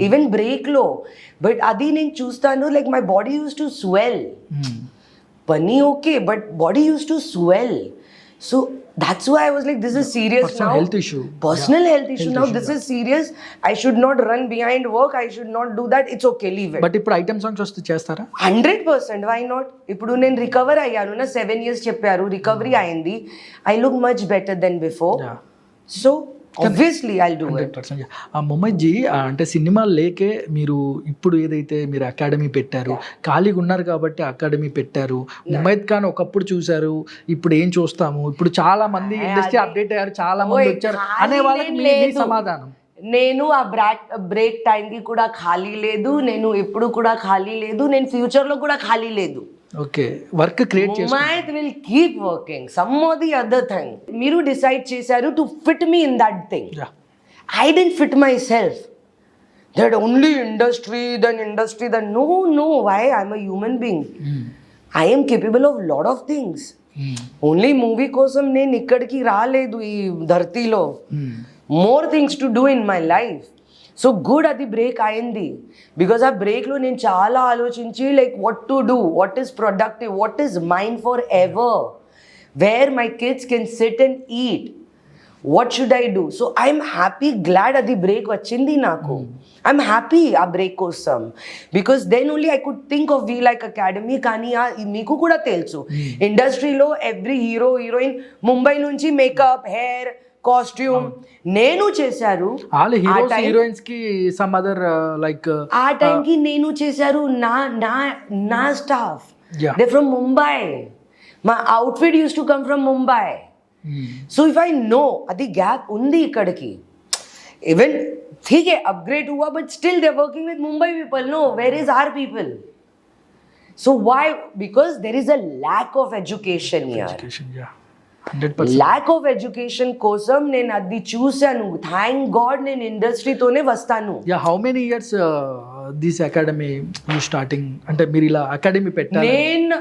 even break లో. బట్ అది నేను చూస్తాను, like my body used to swell. పని okay, but body used to swell. So that's why I was like, this is serious now. Personal health issue. Personal health issue now. This is serious. I should not run behind work. I should not do that. It's okay, leave it. But ఇప్పుడు item songs వస్తే చేస్తారా? 100%. Why not? ఇప్పుడు నేను recover అయ్యాను నా, 7 years చెప్పారు, recovery అయింది. I look much better than before. So obviously I'll do it. 100%. ఆ ముమైజీ అంటే సినిమాలు లేకే మీరు ఇప్పుడు ఏదైతే మీరు అకాడమీ పెట్టారు, ఖాళీగా ఉన్నారు కాబట్టి అకాడమీ పెట్టారు. ముమైద్ ఖాన్ ఒకప్పుడు చూశారు, ఇప్పుడు ఏం చూస్తాము? ఇప్పుడు చాలా మంది ఇండస్ట్రీ అప్డేట్ అయ్యారు, చాలా మంది వచ్చారు అనే వాళ్ళకి మీ సమాధానం? నేను ఆ బ్రేక్ టైంకి కూడా ఖాళీ లేదు, నేను ఎప్పుడు కూడా ఖాళీ లేదు, నేను ఫ్యూచర్ లో కూడా ఖాళీ లేదు. ఓకే, వర్క్ క్రియేట్ చేసి Mumayat will keep working some or the other thing. మీరు డిసైడ్ చేశారు to fit me in that thing. I didn't fit myself. That only industry, then no, why? I'm a human being. I am capable of lot of things. Only movie కోసం నేను ఇక్కడికి రాలేదు ఈ ధర్తీలో. More things to do in my life. So good అది break అయింది, because ఆ బ్రేక్లో నేను చాలా ఆలోచించి like what to do, what is productive, what is mind forever, where my kids can sit and eat, what should I do. So I'm happy, glad అది break వచ్చింది నాకు. ఐఎమ్ హ్యాపీ ఆ break కోసం, because then only I could think of we like academy. కానీ మీకు కూడా తెలుసు ఇండస్ట్రీలో ఎవ్రీ హీరో హీరోయిన్ ముంబై నుంచి మేకప్, హెయిర్, కాస్ట్యూమ్ నేను చేశారు. హీరోయిన్స్ కి సమ్ అదర్ లైక్ ఆ టైం కి నేను చేశారు నా staff. They from Mumbai. My outfit use to come from Mumbai. So if I know అది గ్యాప్ ఉంది ఇక్కడికి, ఈవెన్ ठीक है अपग्रेड हुआ, but still they're working with Mumbai people. No, where is our people? So why? Because there is a lack of education here. 100%. Lack of education కోసం నేను అది చూశాను. థ్యాంక్ గాడ్ నేను ఇండస్ట్రీతోనే వస్తాను. How many years this academy you starting, అంటే మీరు ఇలా academy పెట్టారు? నేను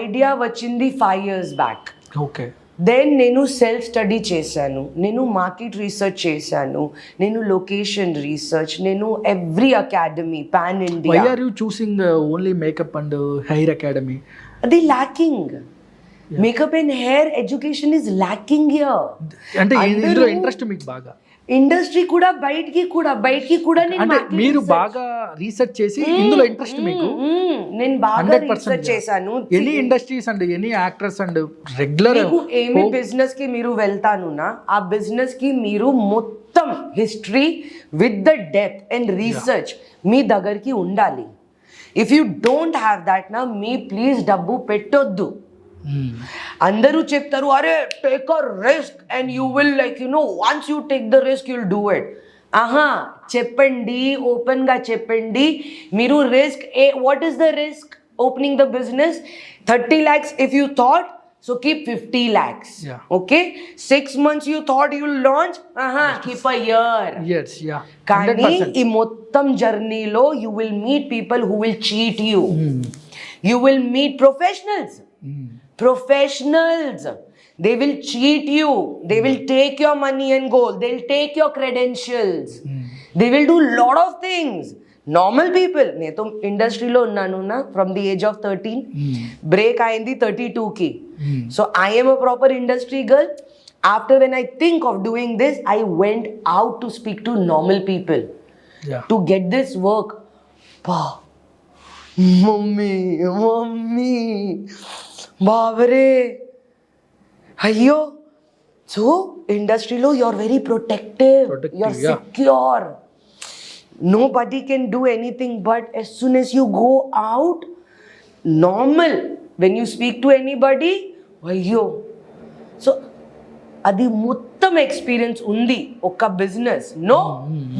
ఐడియా వచ్చింది 5 years బ్యాక్. ఓకే. దెన్ నేను సెల్ఫ్ స్టడీ చేశాను, నేను మార్కెట్ రీసెర్చ్ చేశాను, నేను లొకేషన్ రీసెర్చ్, నేను ఎవ్రీ అకాడమీ పాన్ వై India. Are you choosing only makeup and hair academy? అది lacking. Makeup and hair education is lacking here. అంటే ఇందులో ఇంట్రెస్ట్ మీకు బాగా? ఇండస్ట్రీ కూడా బయటికి కూడా నేను అంటే market మీరు research- బాగా రీసెర్చ్ చేసి ఇందులో ఇంట్రెస్ట్ మీకు? నేను బాగా 100% రీసెర్చ్ చేశాను. Any industries and any actors and regular మీకు ఏమి బిజినెస్ కి మీరు వెళ్తానున్నా ఆ బిజినెస్ కి మీరు మొత్తం history with the depth and research మీ దగ్గరికి ఉండాలి. If you don't have that నా మీ ప్లీజ్ డబ్బు పెట్టొద్దు. అందరూ చెప్తారు అరే take a risk and you will like once you take the risk you'll do it. ఆహా, చెప్పండి, ఓపెన్ గా చెప్పండి. మీరు risk what is the risk opening the business? 30 lakhs if you thought, so keep 50 lakhs. Yeah. Okay, 6 months you thought you'll launch, keep a year. Years, yeah. కానీ ఈ మొత్తం జర్నీలో you will meet people who will cheat you. You will meet professionals. They will cheat you. They will take your money and go. They'll take your credentials. They will do lot of things. Normal people. నేను తో ఇండస్ట్రీలో ఉన్నాను నా from the age of 13. Break అయింది 32 కి. So I am a proper industry girl. After when I think of doing this, I went out to speak to normal people yeah. to get this work. Pa, mummy బాబరే అయ్యో. So ఇండస్ట్రీలో you are very protective, you are yeah. Secure. Nobody can do anything, but as soon as you go out, normal, when you speak to anybody, అయ్యో. So అది మొత్తం experience ఉంది ఒక business. No,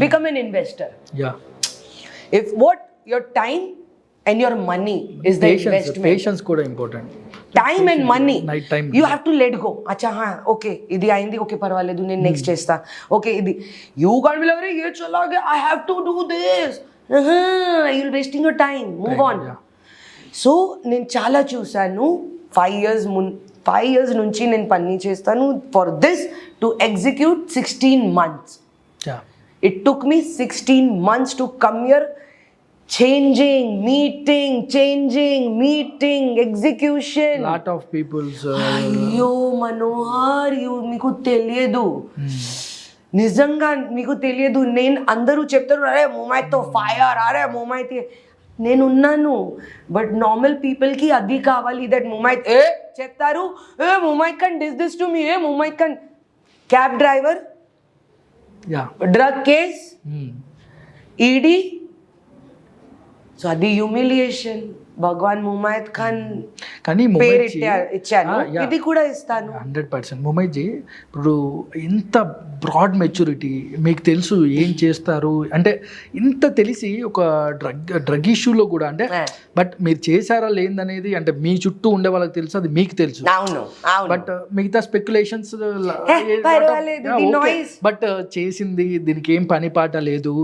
become an investor. Yeah. If what your time and your money is the investment. Patience కూడా important. Time and money. Night time. You have to let go. అచ్చా okay ఇది అయింది, okay పర్వాలేదు నేను next చేస్తా, okay ఇది. You can't be like అరే ఏ చలా గయా I have to do this. You are wasting your time, move on. So నేను చాలా చూసాను. 5 years నుంచి నేను పని చేస్తాను. For this to execute 16 months. Yeah. It took me 16 months to come here. Changing, meeting, execution. Lot of peoples. అయ్యో మనోహర్, మీకు తెలియదు, నిజంగా మీకు తెలియదు. నేను అందరూ చెప్తారు అరే ముంబైతో ఫైర్, అరే ముంబైతో నేనున్నాను. బట్ నార్మల్ పీపుల్కి అది కావాలి. దట్ ముంబై చెప్తారు ఏ ముంబై కన్ దిస్ టు మీ, ఏ ముంబై కన్ cab driver, yeah. Drug case, ED. So అది హ్యూమిలియేషన్. భగవాన్ ముమైత్ ఖాన్ కానీ పేరు ఇచ్చాను, ఇది కూడా ఇస్తాను. 100%. ముమైత్జీ ఇప్పుడు ఇంత బ్రాడ్ మెచ్యూరిటీ మీకు తెలుసు ఏం చేస్తారు అంటే ఇంత తెలిసి ఒక డ్రగ్ ఇష్యూలో కూడా అంటే బట్ మీరు చేశారా లేదనేది అంటే మీ చుట్టూ ఉండే వాళ్ళకి తెలుసు, అది మీకు తెలుసు. అవును, బట్ మిగతా స్పెక్యులేషన్స్ బట్ చేసింది దీనికి ఏం పని పాట లేదు,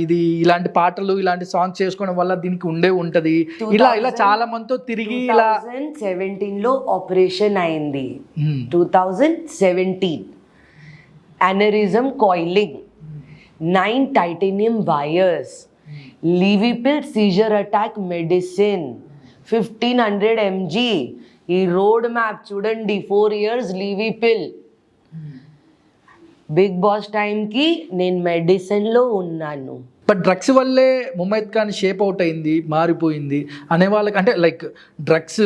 ఇది ఇలాంటి పాటలు ఇలాంటి సాంగ్స్ చేసుకోవడం వల్ల దీనికి ఉంటది ఇలా చాలా మందితో తిరిగి ఇలా 2017లో ఆపరేషన్ అయింది. 2017 aneurysm coiling, 9 titanium wires, Levipil seizure attack medicine, 1500 mg. ఈ రోడ్ మ్యాప్ చూడండి, 4 years Levipil. బిగ్ బాస్ టైంకి నేను మెడిసిన్లో ఉన్నాను. బట్ డ్రగ్స్ వల్లే ముమైత్ ఖాన్ షేప్ అవుట్ అయింది, మారిపోయింది అనే వాళ్ళకి అంటే లైక్ డ్రగ్స్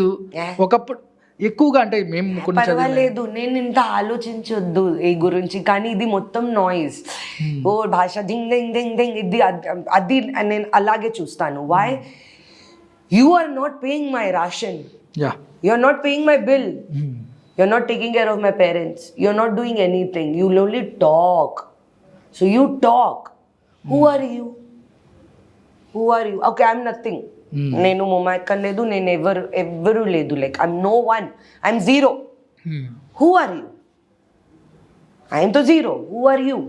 ఒకప్పుడు ఎక్కువగా అంటే మేము కొన్ని పర్వాలేదు, నేను ఇంత ఆలోచించొద్దు ఈ గురించి. కానీ ఇది మొత్తం నాయిస్, ఓ భాష దింగ్ దింగ్ దింగ్ దింగ్, ఇది అది నేను అలాగే చూస్తాను. Why you are not paying my ration, you are not paying my bill, you are not taking care of my parents, you are not doing anything, you will only talk. So you talk. Who are you? Okay, I'm nothing. నేను ముమైత్ ఖాన్ లేదు, నేను ఎవరు లేదు. Like I'm no one, I'm zero. Who are you? I'm తో zero. Who are you?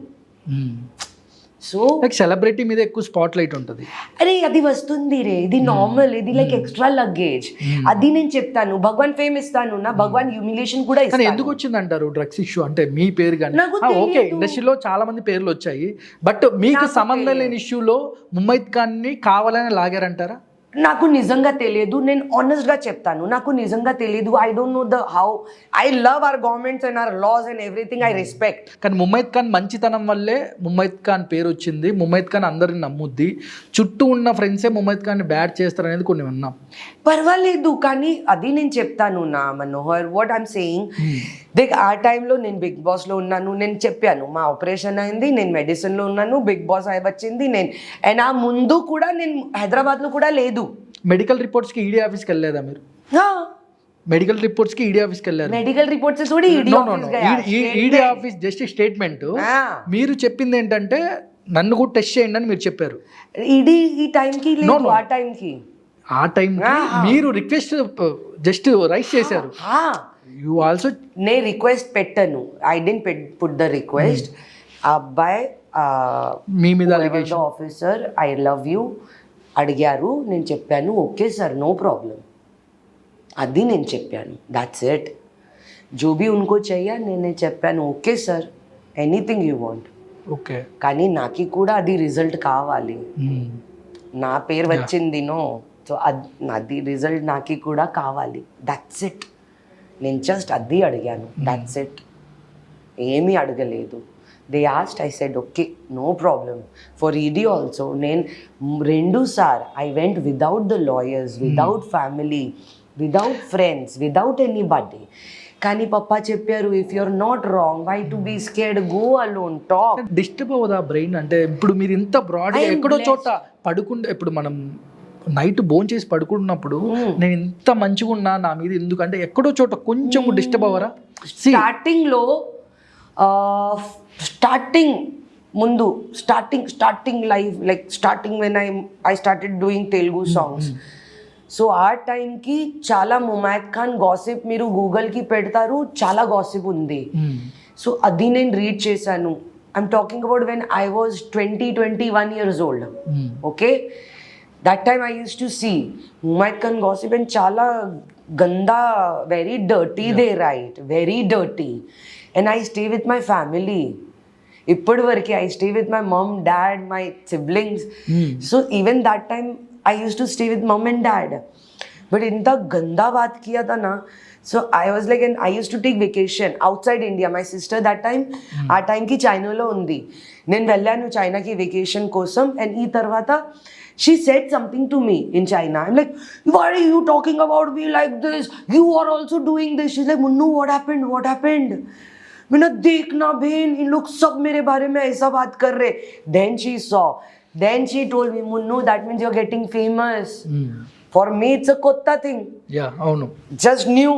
So like celebrity మీద ఎక్కువ spot light ఉంటుంది. అరే అది వస్తుంది రే, ఇది నార్మల్, ఇది లైక్ ఎక్స్ట్రా లగేజ్. అది నేను చెప్తాను, భగవాన్ ఫేమ్ ఇస్తాను నా, భగవాన్ హ్యూమిలేషన్ కూడా కానీ ఇస్తాను. ఎందుకు వచ్చింది అంటారు డ్రగ్స్ ఇష్యూ? అంటే మీ పేరు కానీ నాకు ఓకే, తెలియదు. ఇండస్ట్రీలో చాలా మంది పేర్లు వచ్చాయి, బట్ మీకు సంబంధం లేని ఇష్యూలో ముమైత్ ఖాన్ ని కావాలని లాగారంటారా? నాకు నిజంగా తెలియదు, నేను ఆనెస్ట్గా చెప్తాను, నాకు నిజంగా తెలియదు. I don't know the how. I love our governments and our laws and everything, I respect. కానీ ముమైత్ ఖాన్ మంచితనం వల్లే ముమైత్ ఖాన్ పేరు వచ్చింది. ముమైత్ ఖాన్ అందరిని నమ్ముద్ది, చుట్టూ ఉన్న ఫ్రెండ్సే ముమైత్ ఖాన్ బ్యాడ్ చేస్తారు అనేది కొన్ని విన్నాం. పర్వాలేదు, కానీ అది నేను చెప్తాను నా మనోహర్, వాట్ ఐమ్ సేయింగ్. దిక్ ఆ టైంలో నేను బిగ్ బాస్లో ఉన్నాను, నేను చెప్పాను మా ఆపరేషన్ అయింది, నేను మెడిసిన్లో ఉన్నాను, బిగ్ బాస్ అయి వచ్చింది నేను. అండ్ ఆ ముందు కూడా నేను హైదరాబాద్లో కూడా లేదు. మెడికల్ రిపోర్ట్స్కి ఈడీ ఆఫీస్కి వెళ్ళలేదా మీరు? మెడికల్ రిపోర్ట్స్కి ఈడీ ఆఫీస్కి వెళ్ళారు? మెడికల్ రిపోర్ట్స్ కూడా ఈడీ ఆఫీస్ జస్ట్ స్టేట్మెంట్. మీరు చెప్పింది ఏంటంటే నన్ను కూడా టెస్ట్ చేయండి అని మీరు చెప్పారు. ఈడీ ఈ టైంకి లేదు, ఆ టైంకి ఆ టైం మీరు రిక్వెస్ట్ జస్ట్ రైస్ చేశారు. యూ ఆల్సో నేను రిక్వెస్ట్ పెట్టాను, I didn't put the request. అబ్బాయి మీ మీద ఆఫీసర్ ఐ లవ్ యూ అడిగారు, నేను చెప్పాను ఓకే సార్ నో ప్రాబ్లం, అది నేను చెప్పాను, దాట్స్ ఇట్. జో బీ ఉनको చెయ్యా నేను చెప్పాను okay sir anything you want. Okay, కానీ నాకు కూడా అది రిజల్ట్ కావాలి, నా పేరు వచ్చింది నో, సో అది రిజల్ట్ నాకు కూడా కావాలి, దట్స్ ఇట్. నేను జస్ట్ అది అడిగాను, దట్స్ ఇట్, ఏమీ అడగలేదు. They asked, I said okay no problem. For ED also నేను 2 sir I went without the lawyers, without family, without friends, without anybody. కానీ పప్పా చెప్పారు if you're not wrong why to be scared, go alone, talk. Disturb అవ్వదా బ్రెయిన్? అంటే ఇప్పుడు మీరు ఇంత బ్రాడ్ ఎక్కడో చోట పడుకుంటే, ఇప్పుడు మనం నైట్ బోన్ చేసి పడుకుంటున్నప్పుడు నేను ఇంత మంచిగా ఉన్నా నా మీద ఎందుకంటే ఎక్కడో చోట కొంచెం డిస్టర్బ్ అవ్వరా? స్టార్టింగ్లో ముందు starting life like starting when I started doing Telugu songs. So ఆ టైంకి చాలా ముమైత్ ఖాన్ గాసిప్ మీరు గూగుల్కి పెడతారు, చాలా గాసిప్ ఉంది. సో అది నేను రీడ్ చేశాను. I'm talking about when I was 21 years old. Okay, that time I used to see Mumaid Khan gossip and chala ganda, very dirty, they write, very dirty. And I stay with my family. Ippadu varke I stay with my mom, dad, my siblings. So even that time I used to stay with mom and dad. But inta ganda baat kiya tha na, so I was like, and I used to take vacation outside India. My sister that time aa time ki China lo undi, nen vellanu China ki vacation kosam. And ee tarvata she said something to me in China. I'm like, why are you talking about me like this? You are also doing this. She's like, Munnu, what happened? What happened? मैंने देखना बहन, इन लोग सब मेरे बारे में ऐसा बात कर रहे. Then she saw. Then she told me, Munnu, that means you're getting famous. For me, it's a kotta thing. Yeah, అవును. Just new.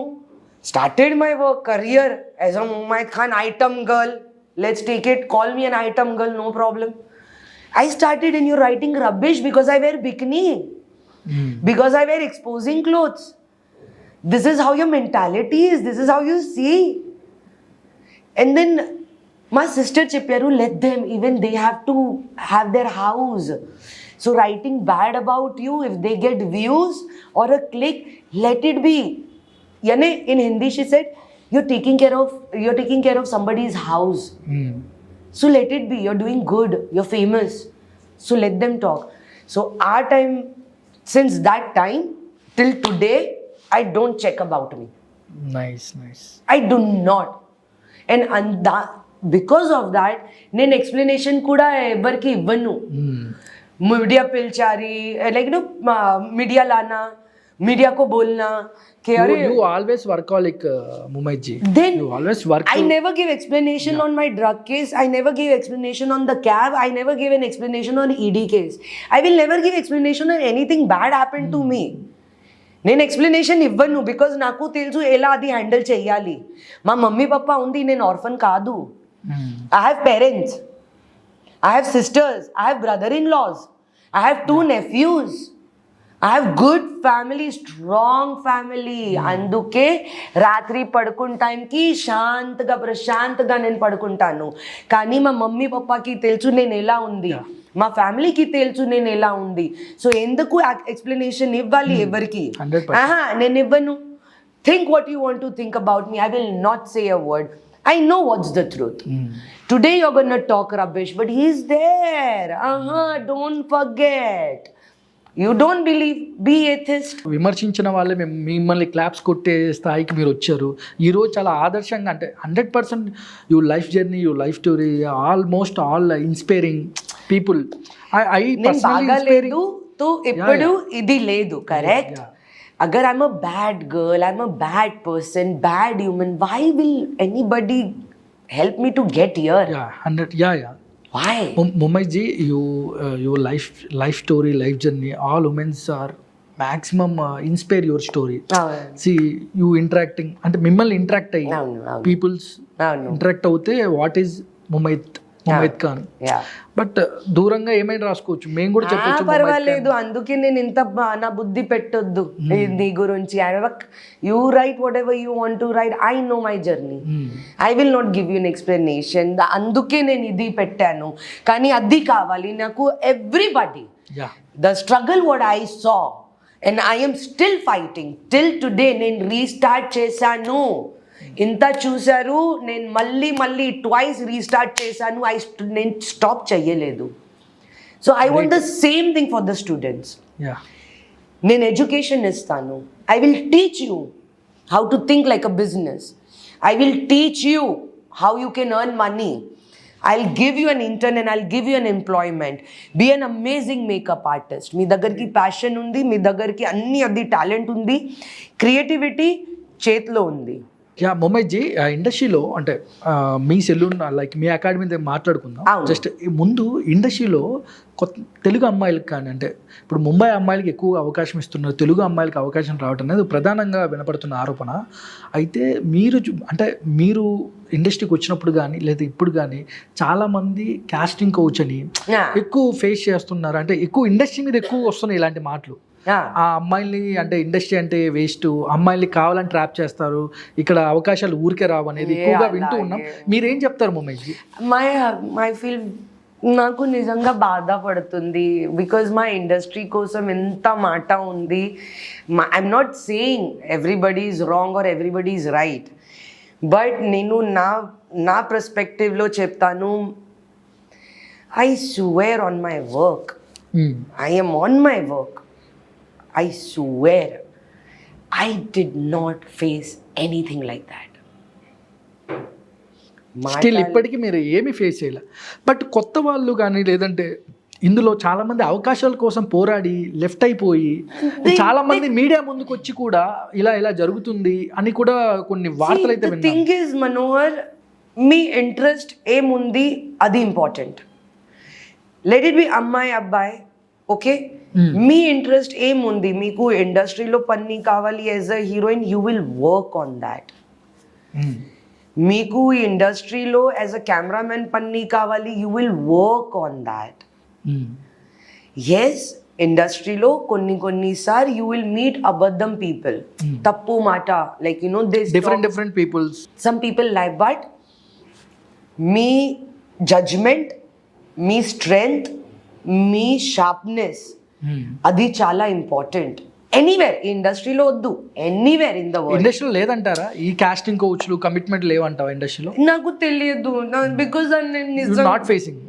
Started my work career as a Mumaid Khan item girl. Let's take it. Call me an item girl, no problem. I started and you're writing rubbish because I wear bikini. Because I wear exposing clothes. This is how your mentality is. This is how you see. And then my sister Chipyaru, let them, even they have to have their house. So writing bad about you, if they get views or a click, let it be. Yani in Hindi she said, you're taking care of somebody's house. So let it be. You're doing good. You're famous. So let them talk. So our time, since that time till today, I don't check about me. Nice. I do not. And because of that, నేను explanation కూడా ఎవరికి ఇవ్వను. Media పిలిచారి, like you know, media లానా, media को बोलना कि अरे you always workaholic, Mumaid ji. Then you always work. I never give explanation on my drug case. I never give explanation on the cab. I never give an explanation on ED case. I will never give explanation on anything bad happened to me. నేను explanation ఇవ్వను because నాకు తెలుసు ఎలా అది handle చెయ్యాలి. మా mummy పప్పా ఉంది, నేను ఆర్ఫన్ కాదు. I have parents, I have sisters, I have brother in laws, I have 2 nephews. I have good family, strong family. అందుకే రాత్రి పడుకున్న టైంకి ప్రశాంతగా నేను పడుకుంటాను. కానీ మా మమ్మీ పప్పాకి తెలుసు నేను ఎలా ఉంది, మా ఫ్యామిలీకి తెలుసు నేను ఎలా ఉంది. సో ఎందుకు ఎక్స్ప్లెనేషన్ ఇవ్వాలి ఎవరికి? 100%. నేను ఇవ్వను. Think what you want to think about me. I will not say a word. I know what's the truth. Today you're gonna talk rubbish, but he's there. Don't forget. You don't believe, be atheist. విమర్శించిన వాళ్ళే మిమ్మల్ని claps కొట్టే స్థాయికి మీరు వచ్చారు. ఈరోజు చాలా ఆదర్శంగా, అంటే 100% you life journey, you life story almost all inspiring people. I నేను బాగాలేదు తో ఎప్పుడు ఇది లేదు, correct? Agar I'm a bad girl, I'm a bad person, bad human, why will anybody help me to get here? Why? Mumbai ji, your life story, life journey, all women's are maximum inspire your story. See, you interacting, అంటే మిమ్మల్ని interact అయ్యి peoples interact అవుతే what is Mumaith Khan. But దూరంగా ఏమైనా రాసుకోవచ్చు, మేము కూడా చెప్పొచ్చు. పర్వాలేదు, అందుకే నేను ఇంత నా బుద్ధి పెట్టొద్దు నీ గురించి. You write whatever you want to write. I know my journey. I will not give you an explanation. అందుకే నేను ఇది పెట్టాను. కానీ అది కావాలి నాకు. Everybody the struggle what I saw and I am still fighting till today. నేను restart చేశాను. ఇంత చూసారు, నేను మళ్ళీ ట్వైస్ రీస్టార్ట్ చేశాను. నేను స్టాప్ చేయలేదు. So I want the same thing for the students. నేను ఎడ్యుకేషన్ ఇస్తాను. I will teach you how to think like a business. I will teach you how you can earn money. I'll give you an intern and I'll give you an employment. Be an amazing makeup artist. మీ దగ్గరికి passion ఉంది, మీ దగ్గరికి అన్ని అది talent ఉంది, creativity చేతిలో ఉంది. ముమ్మై G, ఇండస్ట్రీలో అంటే మీ సెలూన్ లైక్ మీ అకాడమీ దగ్గర మాట్లాడుకుందాం. జస్ట్ ముందు ఇండస్ట్రీలో కొత్త తెలుగు అమ్మాయిలకు కానీ, అంటే ఇప్పుడు ముంబై అమ్మాయిలకి ఎక్కువ అవకాశం ఇస్తున్నారు, తెలుగు అమ్మాయిలకి అవకాశం రావటం అనేది ప్రధానంగా వినపడుతున్న ఆరోపణ. అయితే మీరు ఇండస్ట్రీకి వచ్చినప్పుడు కానీ లేదా ఇప్పుడు కానీ చాలామంది కాస్టింగ్ కోచ్ అని ఎక్కువ ఫేస్ చేస్తున్నారు. అంటే ఎక్కువ ఇండస్ట్రీ మీద ఎక్కువ వస్తున్నాయి ఇలాంటి మాటలు. ఆ అమ్మాయిల్ని అంటే ఇండస్ట్రీ అంటే వేస్ట్, అమ్మాయిల్ని కావాలని ట్రాప్ చేస్తారు, ఇక్కడ అవకాశాలు ఊరికే రావు అనేది ఎక్కువగా వింటూ ఉన్నాం. మీరేం చెప్తారు ముమ్మయ్య? మై ఫీల్ నాకు నిజంగా బాధపడుతుంది. బికాజ్ మా ఇండస్ట్రీ కోసం ఎంత మాట ఉంది. I'm not saying everybody is wrong or everybody is right, but నేను నా పర్స్పెక్టివ్లో చెప్తాను. I swear on my work, I'm on my work. I swear, I did not face anything like that. Still ఇప్పటికీ మీరు ఏమి ఫేస్ చేయలే. But కొత్త వాళ్ళు కానీ లేదంటే ఇందులో చాలామంది అవకాశాల కోసం పోరాడి లెఫ్ట్ అయిపోయి చాలామంది మీడియా ముందుకు వచ్చి కూడా ఇలా జరుగుతుంది అని కూడా కొన్ని వార్తలు అయితే విన్నాను. Thing is Manohar, me interest ఏముంది అది ఇంపార్టెంట్. లెట్ ఇట్ బి అమ్మాయి అబ్బాయి, ఓకే? మీ ఇంట్రెస్ట్ ఏముంది? మీకు ఇండస్ట్రీలో పని కావాలి as a heroine, you will work on that. మీకు ఇండస్ట్రీలో యాజ్ అ కెమెరామెన్ పని కావాలి, you will work on that. Yes, ఇండస్ట్రీలో కొన్నిసార్లు యూ విల్ మీట్ అబద్ధం పీపుల్, తప్పు మాట, like you know this different peoples, some people like. But మీ జడ్జ్మెంట్, మీ స్ట్రెంగ్త్, మీ షార్ప్నెస్, అది చాలా ఇంపార్టెంట్. ఎనీవేర్, ఈ ఇండస్ట్రీలో వద్దు, ఎనీవేర్ ఇన్ ద వరల్డ్. ఇండస్ట్రీలో లేదంటారా ఈ కాస్టింగ్ కోచ్లు, కమిట్మెంట్ లేవంటావా ఇండస్ట్రీలో? నాకు తెలియదు, because not facing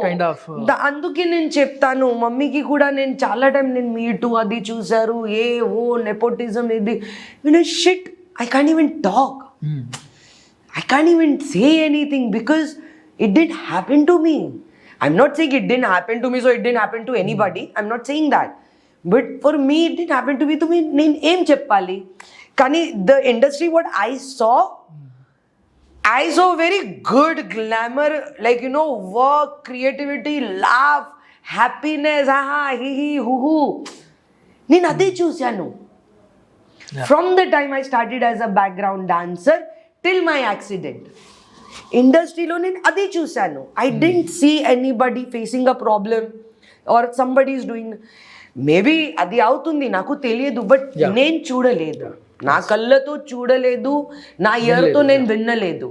kind of. అందుకే నేను చెప్తాను మమ్మీకి కూడా. నేను చాలా టైం నేను మీటు అది చూసారు, నెపోటిజం ఇది. Shit, I can't even talk, I can't even say anything because it did happen to me. I'm not saying it didn't happen to me, so it didn't happen to anybody. I'm not saying that. But for me, it didn't happen to me. To me, నేను ఏం చెప్పాలి? కానీ the industry, what I saw very good glamour, like, you know, work, creativity, laugh, happiness, hi, hu. నేను అదే చూశాను. From the time I started as a background dancer till my accident. ఇండస్ట్రీలో నేను అదే చూశాను. I don't see anybody facing a problem or somebody is doing. Maybe అది అవుతుంది, నాకు తెలియదు, బట్ నేను చూడలేదు, నా కళ్ళతో చూడలేదు, నా ఇయర్తో నేను వినలేదు.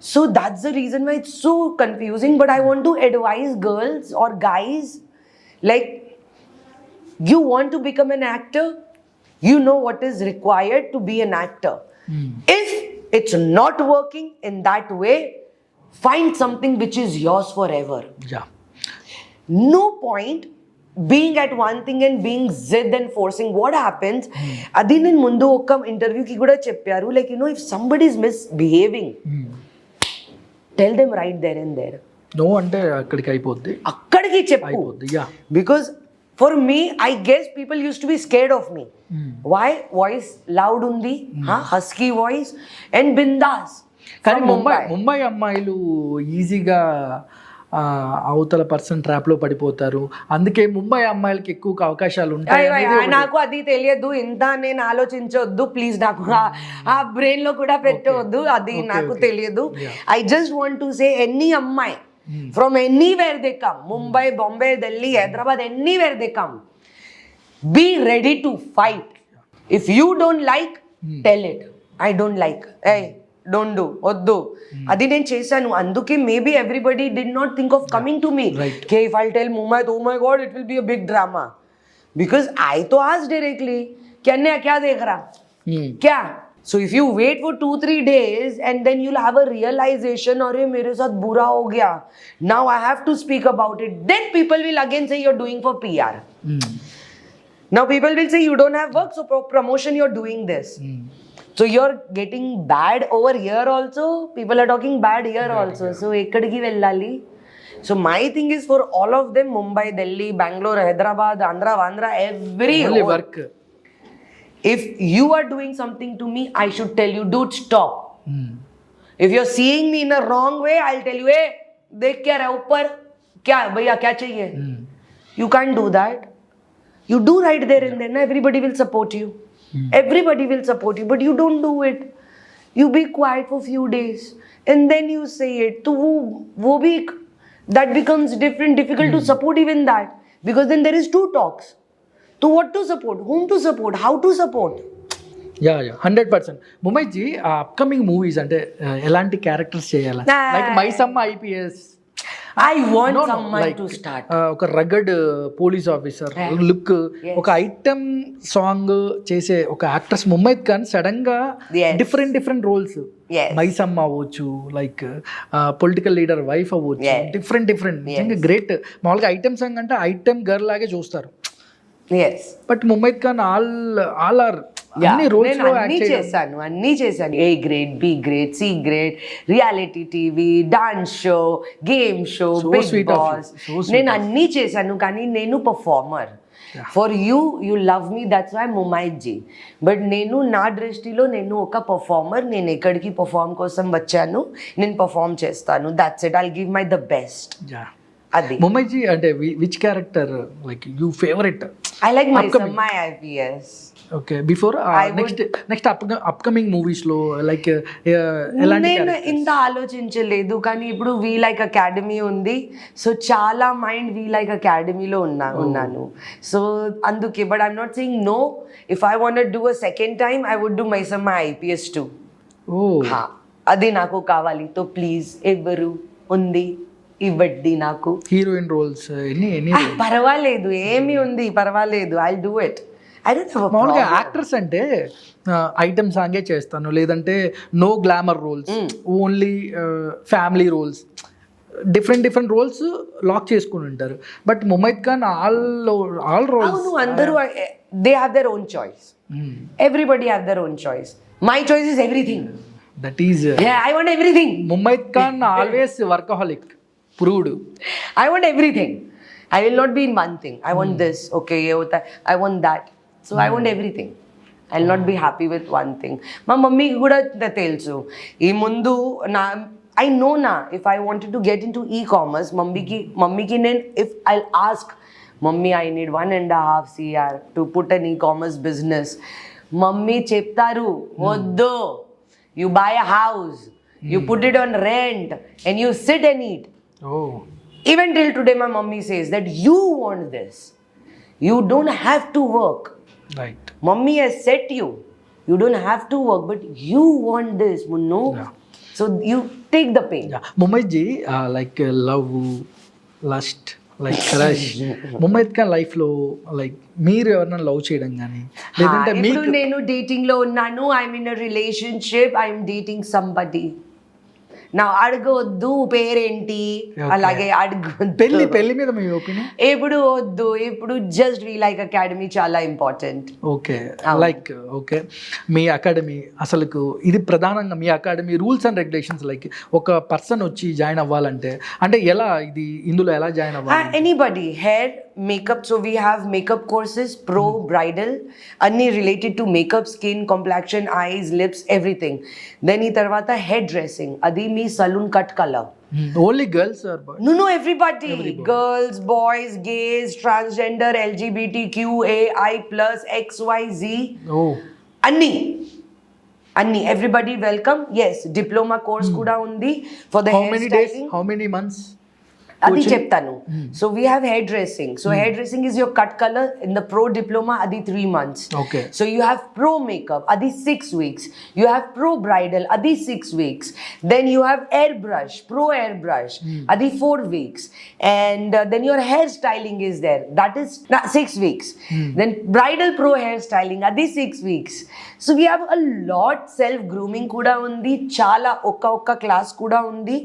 So that's the reason why it's so confusing. But I want to advise girls or guys, like, you want to become an actor, you know what is required to be an actor. If it's not working in that way, find something which is yours forever. Yeah. No point being at one thing and being zid and forcing. What happens, adi nenu mundu oka interview ki kuda chepparu, like, you know, if somebody is misbehaving, tell them right there and there. No అంటే అక్కడికి అయిపోద్ది, akkadiki cheppu. అయిపోద్ది. Yeah. Because for me, I guess people used to be scared of me. Why? Voice loud undi, husky voice and bindas. కానీ ముంబై అమ్మాయిలు ఈజీగా అవతల person ట్రాప్లో పడిపోతారు, అందుకే ముంబై అమ్మాయిలకి ఎక్కువ అవకాశాలు ఉంటాయి. నాకు అది తెలియదు, ఇంత నేను ఆలోచించవద్దు ప్లీజ్, నాకు ఆ బ్రెయిన్ లో కూడా పెట్టవద్దు, అది నాకు తెలియదు. I just want to say any అమ్మాయి from anywhere they come, Mumbai, Bombay, Delhi, Hyderabad, anywhere they come, be ready to fight. If you don't like, tell it, I don't like, don't do, వద్దు. అది నేను చేశాను, అందుకే maybe everybody did not think of coming to me. కే if I tell Mumbai, oh my God, it will be a big drama. Because I తో ask directly क्या देख रहा, क्या. So if you wait for 2-3 days and then you'll have a realization, अरे मेरे साथ बुरा हो गया, now I have to speak about it, then people will again say you're doing for PR. Now people will say you don't have work, so promotion you're doing this. So you're getting bad over here also, people are talking bad here also. So ekkadiki vellali. So my thing is for all of them, Mumbai, Delhi, Bangalore, Hyderabad, Andhra, every work. If you are doing something to me, I should tell you, dude, stop. If you're seeing me in a wrong way, I'll tell you, hey, dekh kya raha upar, kya bhaiya kya chahiye. You can't do that. You do right there and then, everybody will support you. Everybody will support you, but you don't do it. You be quiet for few days and then you say it. So wo bhi, that becomes difficult to support even that, because then there is two talks. So what to support, whom to support, how to support. Yeah 100%. ముంబైజీ upcoming movies అంటే ఎలాంటి characters చేయాలి? Like Maisamma IPS, I want someone to start. ఒక rugged police officer look, ఒక item song చేసే ఒక actress Mumaith Khan sudden గా different roles, Maisamma అవ్వచ్చు, లైక్ పొలిటికల్ లీడర్ వైఫ్ అవ్వచ్చు, డిఫరెంట్ నిజంగా గ్రేట్. మామూలుగా ఐటమ్ సాంగ్ అంటే ఐటమ్ గర్ల్ లాగే చూస్తారు, but Mumaith Khan all or అన్ని రోల్స్ లో అన్ని చేశాను. A grade, B grade, C grade, reality TV, dance show, game show, Bigg Boss, నేను అన్ని చేశాను. కానీ నేను performer. For you love me, that's why Mumaith ji. But నేను నా దృష్టిలో నేను ఒక పర్ఫార్మర్. నేను ఎక్కడికి పర్ఫార్మ్ కోసం వచ్చాను, నేను పర్ఫార్మ్ చేస్తాను, that's it. I'll give my the best. అది ముమైత్ అంటే which character like you favourite? I like Maisamma IPS. Okay, before next upcoming movies లో లైక్ ఎలాంటి? నేను ఇంత ఆలోచించలేదు, కానీ ఇప్పుడు వి లైక్ అకాడమీ ఉంది, సో చాలా మైండ్ వి లైక్ అకాడమీలో ఉన్నాను. సో అందుకే, but I'm not saying no. If I want do a second time, I would do Maisamma IPS too. అది నాకు కావాలి. తో ప్లీజ్ ఎవరు ఉంది ఇవ్వండి నాకు. హీరోయిన్ రోల్స్ ఎన్ని? పర్వాలేదు, ఏమి ఉంది, పర్వాలేదు, ఐ డూ ఇట్. మామూలుగా యాక్టర్స్ అంటే ఐటమ్ సాంగే చేస్తాను, లేదంటే no glamour roles, only family roles, different roles lock చేసుకుని ఉంటారు. But Mumaith Khan all roles. అందరూ they have their own choice. Everybody have their own choice. My choice is everything. That is I want everything. Mumaith Khan always workaholic, proved. I want everything. I will not be in one thing. I want this. Okay, I want that. So I want everything. I'll not be happy with one thing. మా మమ్మీకి కూడా తెలుసు. ఈ ముందు I know na, if I wanted to get into e-commerce, మమ్మీకి నేను, if I'll ask, Mummy, I need 1.5 CR to put an e-commerce business. Mummy చెప్తారు, వద్దు. You buy a house, you put it on rent, and you sit and eat. Oh. Even till today, my mummy says that you want this. You don't have to work. Right. Mummy has set you. You don't have to work, but you want this, Munno. Yeah. So you take the pain. ముమైత్జీ like love, lust, like crush, Mumaith కా లైఫ్లో like మీరు ఎవరైనా love చేయడం కానీ లేదంటే ఇప్పుడు మీకు నేను డేటింగ్ లో ఉన్నాను, I'm in a relationship, I'm dating somebody. నా అడగొద్దు పేరేంటి, అలాగే పెళ్లి అడగొద్దు. పెళ్లి మీద మీ ఒపీనియన్? ఇప్పుడు వద్దు, ఇప్పుడు జస్ట్ వి లైక్ అకాడమీ చాలా ఇంపార్టెంట్. ఓకే, లైక్ ఓకే, మీ అకాడమీ అసలుకు ఇది ప్రధానంగా మీ academy rules and regulations, like ఒక పర్సన్ వచ్చి జాయిన్ అవ్వాలంటే అంటే ఎలా, ఇది ఇందులో ఎలా జాయిన్ అవ్వాలి? Anybody, hair, makeup, so we have makeup courses, pro, bridal, any related to makeup, skin, complexion, eyes, lips, everything. Then ఈ తర్వాత hair dressing, అది మీ salon cut colour. Only girls or boys? No, everybody. Girls, boys, gays, transgender, LGBTQAI+, XYZ. Oh, అన్ని everybody welcome. Yes, diploma course కూడా ఉంది for the how hair many days, styling. How many months? అది చెప్తాను. So we have hair dressing. So hair dressing is your cut colour. In the pro diploma అది 3 months. ఓకే. So you have pro makeup, అది 6 weeks. You have pro bridal, అది 6 weeks. Then you have air brush, pro air brush, అది 4 weeks. And then your hair styling is there, that is 6 weeks. Then bridal pro hair styling, అది 6 weeks. So we have a lot. Self grooming కూడా ఉంది, చాలా ఒక్క class కూడా ఉంది.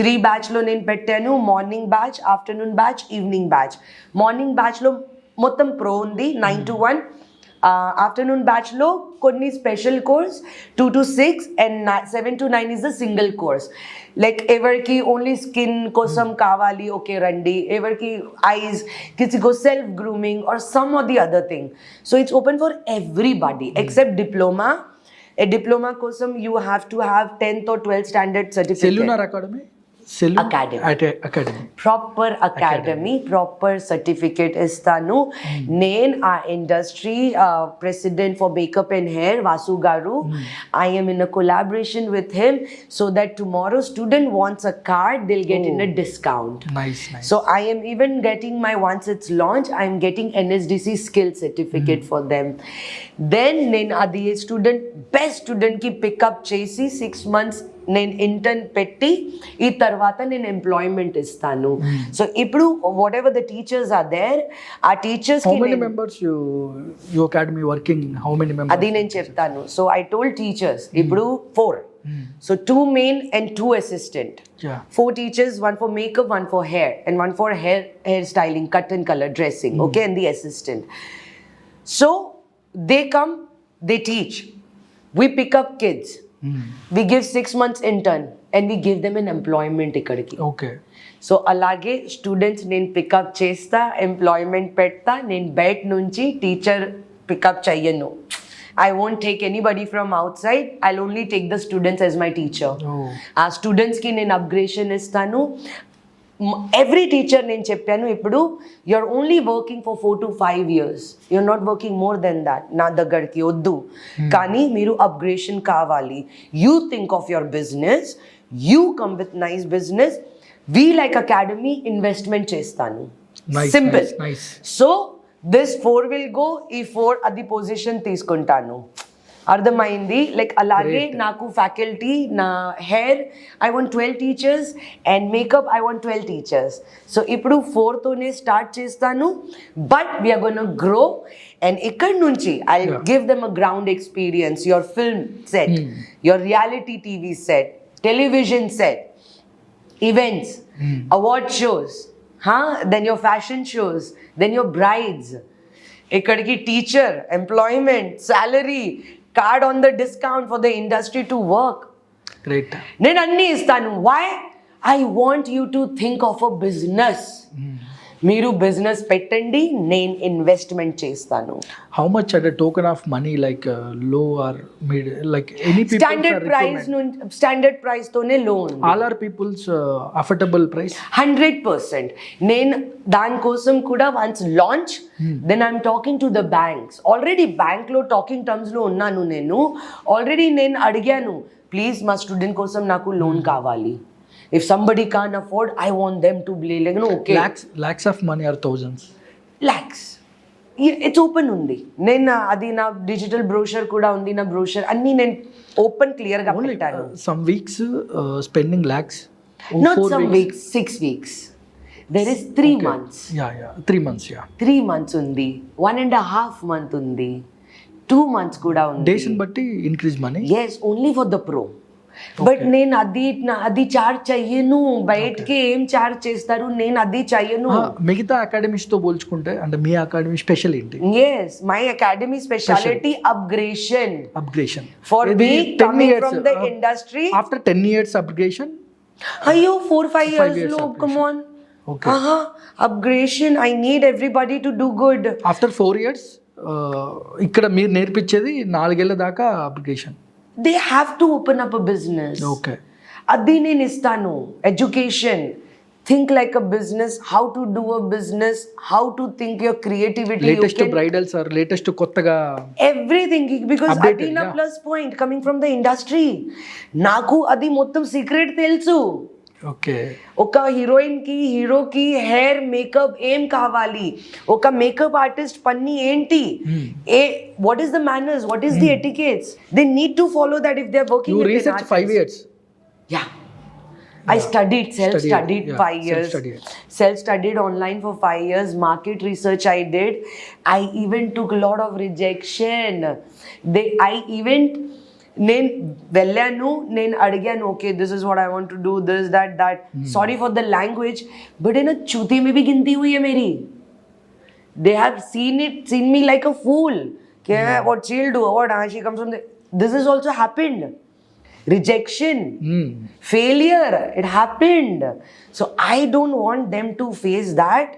3 batchలో నేను పెట్టాను. Morning batch, afternoon batch, evening batch. Morning బ్యాచ్లో మొత్తం ప్రో ఉంది 9 to 1. ఆఫ్టర్నూన్ బ్యాచ్లో కొన్ని special course 2 to 6 and 7 to 9 is the single course. Like ఎవరికి ఓన్లీ స్కిన్ కోసం కావాలి, ఓకే రండి. ఎవరికి ఐస్, కిసికో self grooming or some or the other thing. So it's open for everybody except diploma. Diploma కోసం you have to have 10th or 12th standard certificate. Salon or academy? Academy. Academy, proper academy, proper certificate ఇస్తాను. నేను ఆ industry president for makeup and hair Vasu గారు, I'm in a collaboration with him so that tomorrow student wants a card, they'll get in a discount. Nice nice. So I am even getting my, once it's launched, I am getting NSDC skill certificate for them. Then నేను అది student, best స్టూడెంట్కి pickup చేసి 6 months నేను intern పెట్టి ఈ తర్వాత నేను employment ఇస్తాను. సో ఇప్పుడు whatever the teachers are there, ఆ teachers how many members you academy working, how many members? అది నేను చెప్తాను. సో ఐ టోల్డ్ టీచర్స్ ఇప్పుడు 4. So 2 main and 2 assistant. Yeah. 4 teachers, 1 for makeup, 1 for hair, and 1 for hair styling, cut and color, dressing. Okay, and the assistant. So they come, they teach. We pick up kids. We give 6 months intern and we give them an employment ikkadiki. Okay. So అలాగే students నేను pickup చేస్తా, employment పెడతా. నేను బయట నుంచి teacher pickup చెయ్యను. I won't take anybody from outside. I'll only take the students as my teacher. Oh. ఆ స్టూడెంట్స్కి నేను అప్గ్రేషన్ ఇస్తాను. ఎవ్రీ టీచర్ నేను చెప్పాను ఇప్పుడు you're only working for 4 to 5 years. You're not working more then that. నా దగ్గరికి వద్దు, కానీ మీరు అప్గ్రేషన్ కావాలి. You think of your business, you come with nice business. We like academy investment చేస్తాను. Nice, simple. nice, nice. So this 4 will go, ఈ 4 అది position తీసుకుంటాను. అర్థమైంది? లైక్ అలాగే నాకు ఫ్యాకల్టీ, నా hair I want 12 teachers and makeup I want 12 teachers. So ఇప్పుడు 4తోనే స్టార్ట్ చేస్తాను, but we're gonna grow. And ఇక్కడ నుంచి I give them a ground experience, your film set, your reality TV set, television set, events, award shows, then your fashion shows, then your brides. ikkadiki teacher, employment, salary, card on the discount for the industry to work. Great. నేను అన్నీ ఇస్తాను. Why? I want you to think of a business. మీరు business పెట్టండి, నేను investment చేస్తాను. How much at token of money, like low or mid, like any people standard price తోనే loan. All are people's affordable price? 100%. నేను దానికోసం కూడా once launch, then I'm talking to the banks. Already బ్యాంక్లో talking టర్మ్స్లో ఉన్నాను. నేను already నేను అడిగాను, ప్లీజ్ మా స్టూడెంట్ కోసం నాకు లోన్ కావాలి. If somebody can't afford, I want them to be like, no, okay. Lakhs of money or thousands? Lakhs. It's open ఉంది. నేను అది నా డిజిటల్ బ్రోషర్ కూడా ఉంది, నా బ్రోషర్ అన్ని నేను ఓపెన్ క్లియర్గా పెట్టాను. Some weeks spending lakhs. Not some weeks, 6 weeks. There is 3 months. Yeah, 3 months, yeah. 3 months ఉంది, 1.5 month ఉంది, 2 months కూడా ఉంది. డేస్ బట్టి increase money. Yes, only for the pro. But నేను అది చార్జ్ చెయ్యను. బయటకి ఏం చార్జ్ చేస్తారు, నేను అది చెయ్యను. మిగతా అకాడమీస్ తో పోల్చుకుంటే అంటే మీ అకాడమీ స్పెషల్ ఏంటి? Yes, my academy speciality upgration. For me coming from the industry after 10 years upgration. అయ్యో 4-5 years లో come on. Upgration, I need everybody to do good. After 4 years ఇక్కడ మీరు నేర్పించేది 4 ఏళ్ల దాకా upgration. They have to open up a business. Okay, అది నేను ఇస్తాను. Education, think like a business, how to do a business, how to think your creativity. Latest bridals or latest కొత్తగా everything, because అది నా plus point coming from the industry. నాకు అది మొత్తం secret తెలుసు. ఓకే, ఒక హీరోయిన్ కి హీరోకి హెయిర్ మేకప్ ఏం కావాలి, ఒక మేకప్ ఆర్టిస్ట్ పని ఏంటి, what is the manners, what is the etiquettes, they need to follow that if they are working. You research 5 years. Yeah, I studied, self-studied 5 years. Self-studied online for 5 years. Market research I did. I even took a lot of rejection. నేను వెళ్ళాను, నేను అడిగాను, okay this is what I want to do, this that. Sorry for the language, but నా चूती में भी गिनती हुई है मेरी. They have seen me like a fool. What she'll do, what she comes from. This has also happened. Rejection, failure, it happened. So I don't want them to face that.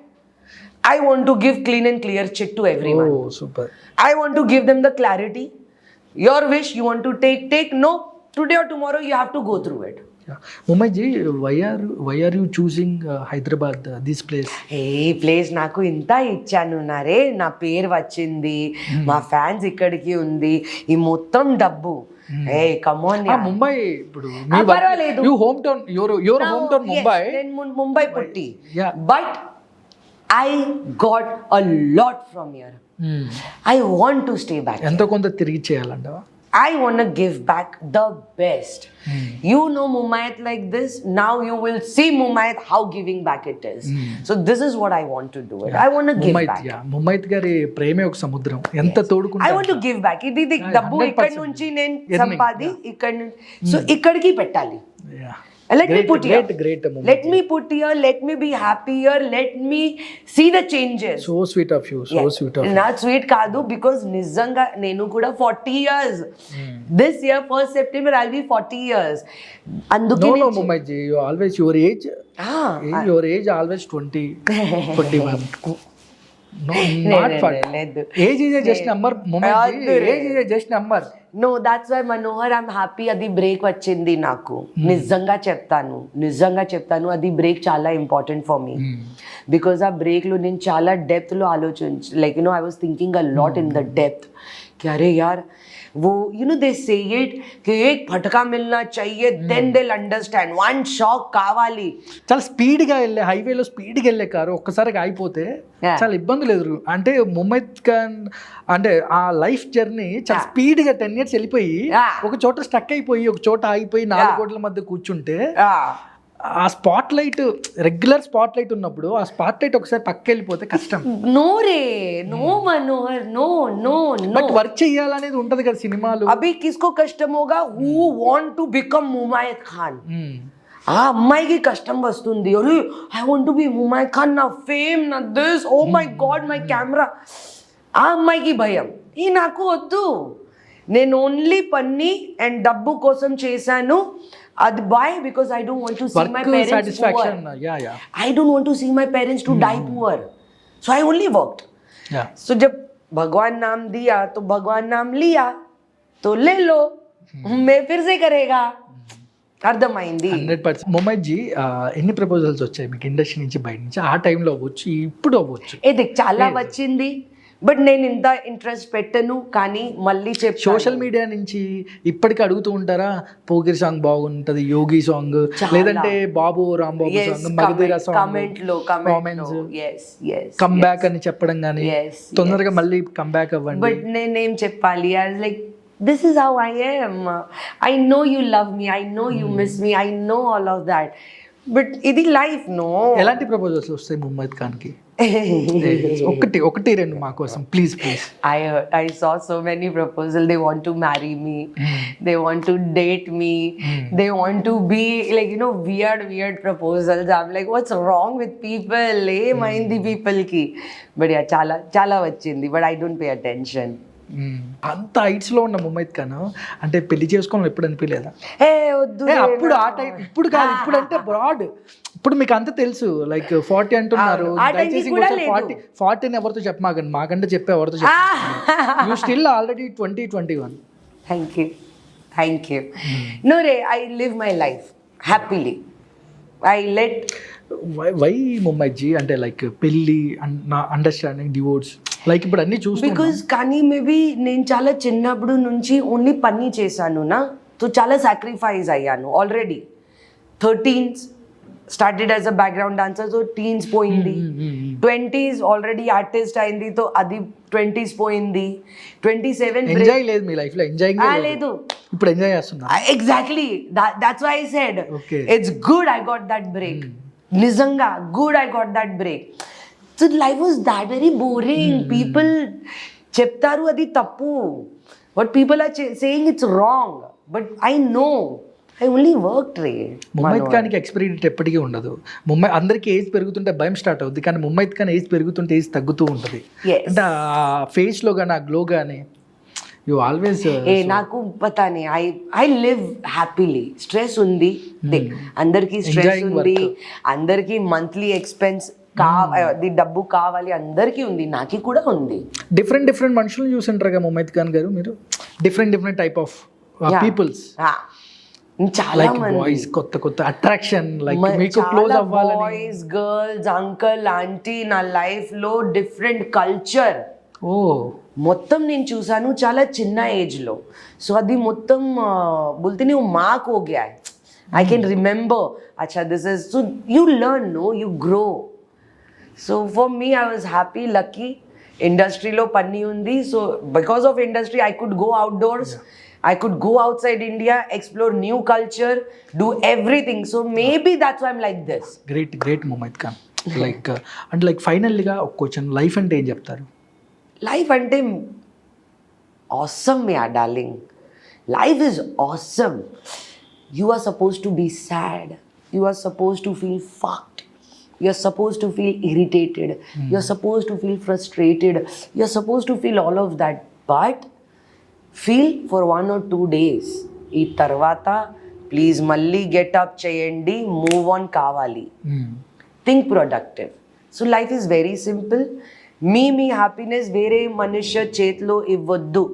I want to give clean and clear check to everyone. Oh, super. I want to give them the clarity. Your wish, you want to take. No, today or tomorrow you have to go through it. Mumbai ji, why are you choosing Hyderabad, this place? Place నాకు ఇంత ఇచ్చాను నారే, నా పేరు వచ్చింది, మా fans ఇక్కడికి ఉంది, ఈ మొత్తం డబ్బు. Come on. ముంబై ఇప్పుడు పర్వాలేదు, you home town, your home town Mumbai. నేను ముంబై పుట్టి, but I got a lot from here. I want to stay back. ఎంతో కొంత తిరిగి చేయాలంటావా? I want to give back the best. You know Mumayat like this. Now you will see Mumayat how giving back it is. So this is what I want to do. I want to give back. Mumayat గారి ప్రేమే ఒక సముద్రం, ఎంత తోడుకుంటా. I want to give back. ఇది డబ్బు ఇక్కడ నుంచి నేను సంపాది ఇక్కడ నుంచి, సో ఇక్కడికి పెట్టాలి. Let me put here. Let me put here. Let me be happier. Let me see the changes. So sweet of you. So sweet of you. Not sweet kaadu, because nizanga nenu kuda 40 years. This year 1st September I'll be 40 years. Anduke No, Mumbai ji, you always your age. Your age always 20, 21. No, not fun. Age is just number. Mumbai ji, age is just number. No, that's why Manohar, I'm happy అది break వచ్చింది నాకు. నిజంగా చెప్తాను అది break చాలా important for me. Because ఆ బ్రేక్లో నేను చాలా డెప్త్లో like I was thinking a lot in the depth कि अरे यार वो they say it कि एक फटका मिलना चाहिए, then they'll understand. One shock కావాలి. చాలా స్పీడ్గా వెళ్ళే హైవేలో స్పీడ్గా వెళ్ళే కారు ఒక్కసారిగా ఆగిపోతే చాలా ఇబ్బందులు ఎదురు. అంటే ముంబై అంటే ఆ లైఫ్ జర్నీ చాలా స్పీడ్గా 10 years వెళ్ళిపోయి ఒక చోట స్టక్ అయిపోయి ఒక చోట ఆగిపోయి 4 గోడల మధ్య కూర్చుంటే ఆ spot light, regular spot light ఉన్నప్పుడు ఆ స్పాట్ లైట్ ఒకసారి పక్క వెళ్ళిపోతే కష్టం. No Manohar, no but work చేయాలనేది ఉంటది కదా సినిమాలు. అభి కిస్కో కష్టం హోగా, who want to become Mumaith Khan. ఆ అమ్మాయికి కష్టం వస్తుంది, అరే I want to be Mumaith Khan, నా ఫేమ్, నా this, oh my god my camera. ఆ అమ్మాయికి భయం, ఈ నాకు వద్దు. నేను ఓన్లీ పని అండ్ డబ్బు కోసం చేశాను. అది why? Because I don't want to see my parents satisfaction poor. Yeah. I don't want to see my parents to die poor. So I only worked. So जब भगवान नाम दिया तो भगवान नाम लिया, तो ले लो, मैं फिर से करेगा. అర్థమైంది. 100%. ముంబై జీ, ఎన్ని ప్రపోజల్స్ వచ్చాయి మీకు ఇండస్ట్రీ నుంచి, బయట నుంచి? ఆ టైంలో అవ్వచ్చు, ఇప్పుడు అవ్వచ్చు. ఇది చాలా వచ్చింది, బట్ నేను ఇంత ఇంట్రెస్ట్ పెట్టను, కానీ మళ్ళీ చెప్పు సోషల్ మీడియా నుంచి ఇప్పటికీ అడుగుతూ ఉంటారా, పోకిరి సాంగ్ బాగుంటది, యోగి సాంగ్, లేదంటే Babu Rambabu song, Magadheera song, comments, come back అని చెప్పడం కానీ, తొందరగా మళ్ళీ కమ్ బ్యాక్ అవ్వండి. బట్ నేనేం చెప్పాలి, like this is how I am. I know you love me, I know you miss me, I know all of that, but ఇది లైఫ్. నో ఎలాంటి ప్రపోజల్స్ వస్తాయి ముమైత్ ఖాన్ కి? ఒకటి రెండు మా కోసం please. I saw so many proposals. They want to marry me, they want to date me, they want to be like, you know, weird proposals. I'm like, what's wrong with people? Mayindi people ki. But yeah, chala vachindi, but I don't pay attention. అంత heights లో ఉన్న ముమైత్ ఖాన్ అంటే పెళ్లి చేసుకోవాలని ఎప్పుడు అనిపించలేదా? వద్దు, అప్పుడు ఆ టైం, ఇప్పుడు కాదు, ఇప్పుడు అంటే బ్రాడ్, ఇప్పుడు మీకు అంతా తెలుసు, లైక్ 40 అంటున్నారు, దయచేసి 40 ఎవరితో చెప్పమాకండి, మాకంటే చెప్పే ఎవరితో చెప్ప. You still already 20-21. Thank you. No రే, I live my life happily. I let why Mumaith ji అంటే లైక్ పెళ్లి, అండర్స్టాండింగ్, డివోర్స్, లైక్ ఇప్పుడు అన్ని చూస్తున్నాం. బికాజ్ కానీ మేబీ నేను చాలా చిన్నప్పుడు నుంచి ఓన్లీ పని చేశాను నా, సో చాలా సాక్రిఫైస్ అయ్యాను already. 13s started as a background dancer, so teens పోయింది. 20s ఆల్రెడీ ఆర్టిస్ట్ అయింది, సో అది 20s పోయింది. 27 ఎంజాయ్ లేదు మీ లైఫ్ లో, ఎంజాయింగ్ లేదు, ఇప్పుడు ఎంజాయ్ చేస్తున్నా. Exactly, that's why I said it's good I got that break. నిజంగా good I got that break. So life was that very boring. People చెప్తారు అది తప్పు, but people are saying it's wrong, but I know I only work రే. ముమైత్ ఖాన్కి experience ఎప్పటికీ ఉండదు. అందరికీ age పెరుగుతుంటే భయం స్టార్ట్ అవుతుంది, కానీ ముమైత్ ఖాన్ ఏజ్ పెరుగుతుంటే ఏజ్ తగ్గుతూ ఉంటుంది. అంటే ఆ ఫేస్ లో కానీ, ఆ గ్లో కానీ, యూ ఆల్వేస్. నాకు పతానే, ఐ లివ్ హ్యాపీలీ. స్ట్రెస్ ఉంది, అందరికి స్ట్రెస్ ఉంది, అందరికి మంత్లీ ఎక్స్పెన్స్ డబ్బు కావాలి, అందరికీ ఉంది, నాకు కూడా ఉంది. డిఫరెంట్ మనుషులను చూసింటారు కదా ముమైత్ ఖాన్ గారు మీరు, డిఫరెంట్ టైప్ ఆఫ్ పీపుల్స్, చాలా మంది కొత్త అట్రాక్షన్, లైక్ మీకు క్లోజ్ అవ్వాలని. బాయ్స్, గర్ల్స్, అంకల్, ఆంటీ, నా లైఫ్ లో డిఫరెంట్ కల్చర్ మొత్తం నేను చూసాను చాలా చిన్న ఏజ్ లో. సో అది మొత్తం బోల్తే నువ్వు మాక్ హో గయా. ఐ కెన్ రిమెంబర్, అచ్చా this is, so you learn, no you grow. So for me I was happy, lucky. ఇండస్ట్రీలో పని ఉంది, so because of industry I could go outdoors, I could go outside India, explore new culture, do everything. So maybe that's why I'm like this. Great Mumaith Khan. Like అంటే like ఫైనల్గా ఒక question, life అంటే ఏం చెప్తారు? Life అంటే awesome, yeah darling. Life is awesome. You are supposed to be sad. You are supposed to feel fucked. You are supposed to feel irritated. You are supposed to feel frustrated. You are supposed to feel all of that. But feel for 1 or 2 days. ఈ తర్వాత please మళ్ళీ getup చేయండి, move on కావాలి, think productive. So life is very simple. మీ happiness వేరే మనుష్య చేతిలో ఇవ్వద్దు.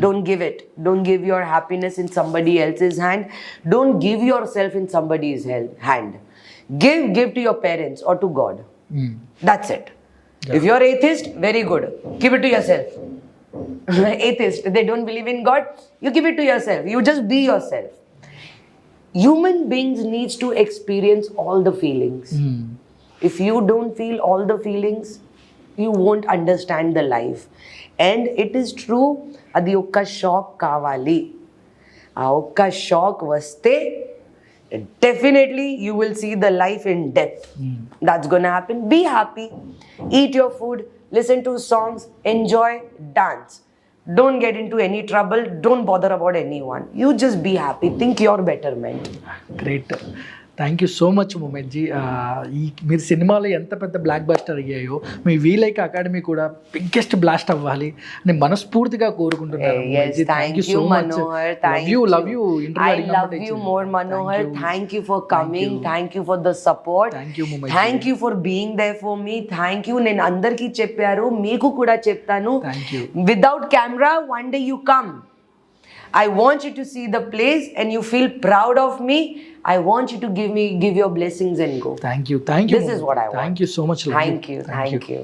Don't give it. Don't give your happiness in somebody elses hand. Don't give yourself in somebody's hand. Give to your parents or to God. That's it. If you are atheist, very good, give it to yourself. Atheist, they don't believe in God, you give it to yourself. You just be yourself. Human beings needs to experience all the feelings. If you don't feel all the feelings, you won't understand the life. And it is true, adi okka shock kavali. Aa okka shock vaste definitely you will see the life in depth. That's gonna happen. Be happy, eat your food, listen to songs, enjoy, dance. Don't get into any trouble. Don't bother about anyone. You just be happy. Think your betterment. Great. Thank you so much Mumaith ji. మీరు సినిమాలో ఎంత పెద్ద blockbuster అయ్యాయో, మీ we like academy కూడా biggest blast అవ్వాలి అని మనస్ఫూర్తిగా కోరుకుంటున్నాను. Thank you Manohar. Love you. I love you more Manohar. Thank you for coming. Thank you for the support. Thank you Mumayt. Thank you for being there for me. Thank you. నేను అందరికీ చెప్పారు, మీకు కూడా చెప్తాను. Thank you. Without camera, one day you come. I want you to see the place and you feel proud of me. I want you to give your blessings and go. Thank you. This is what I want. Thank you so much. Thank you.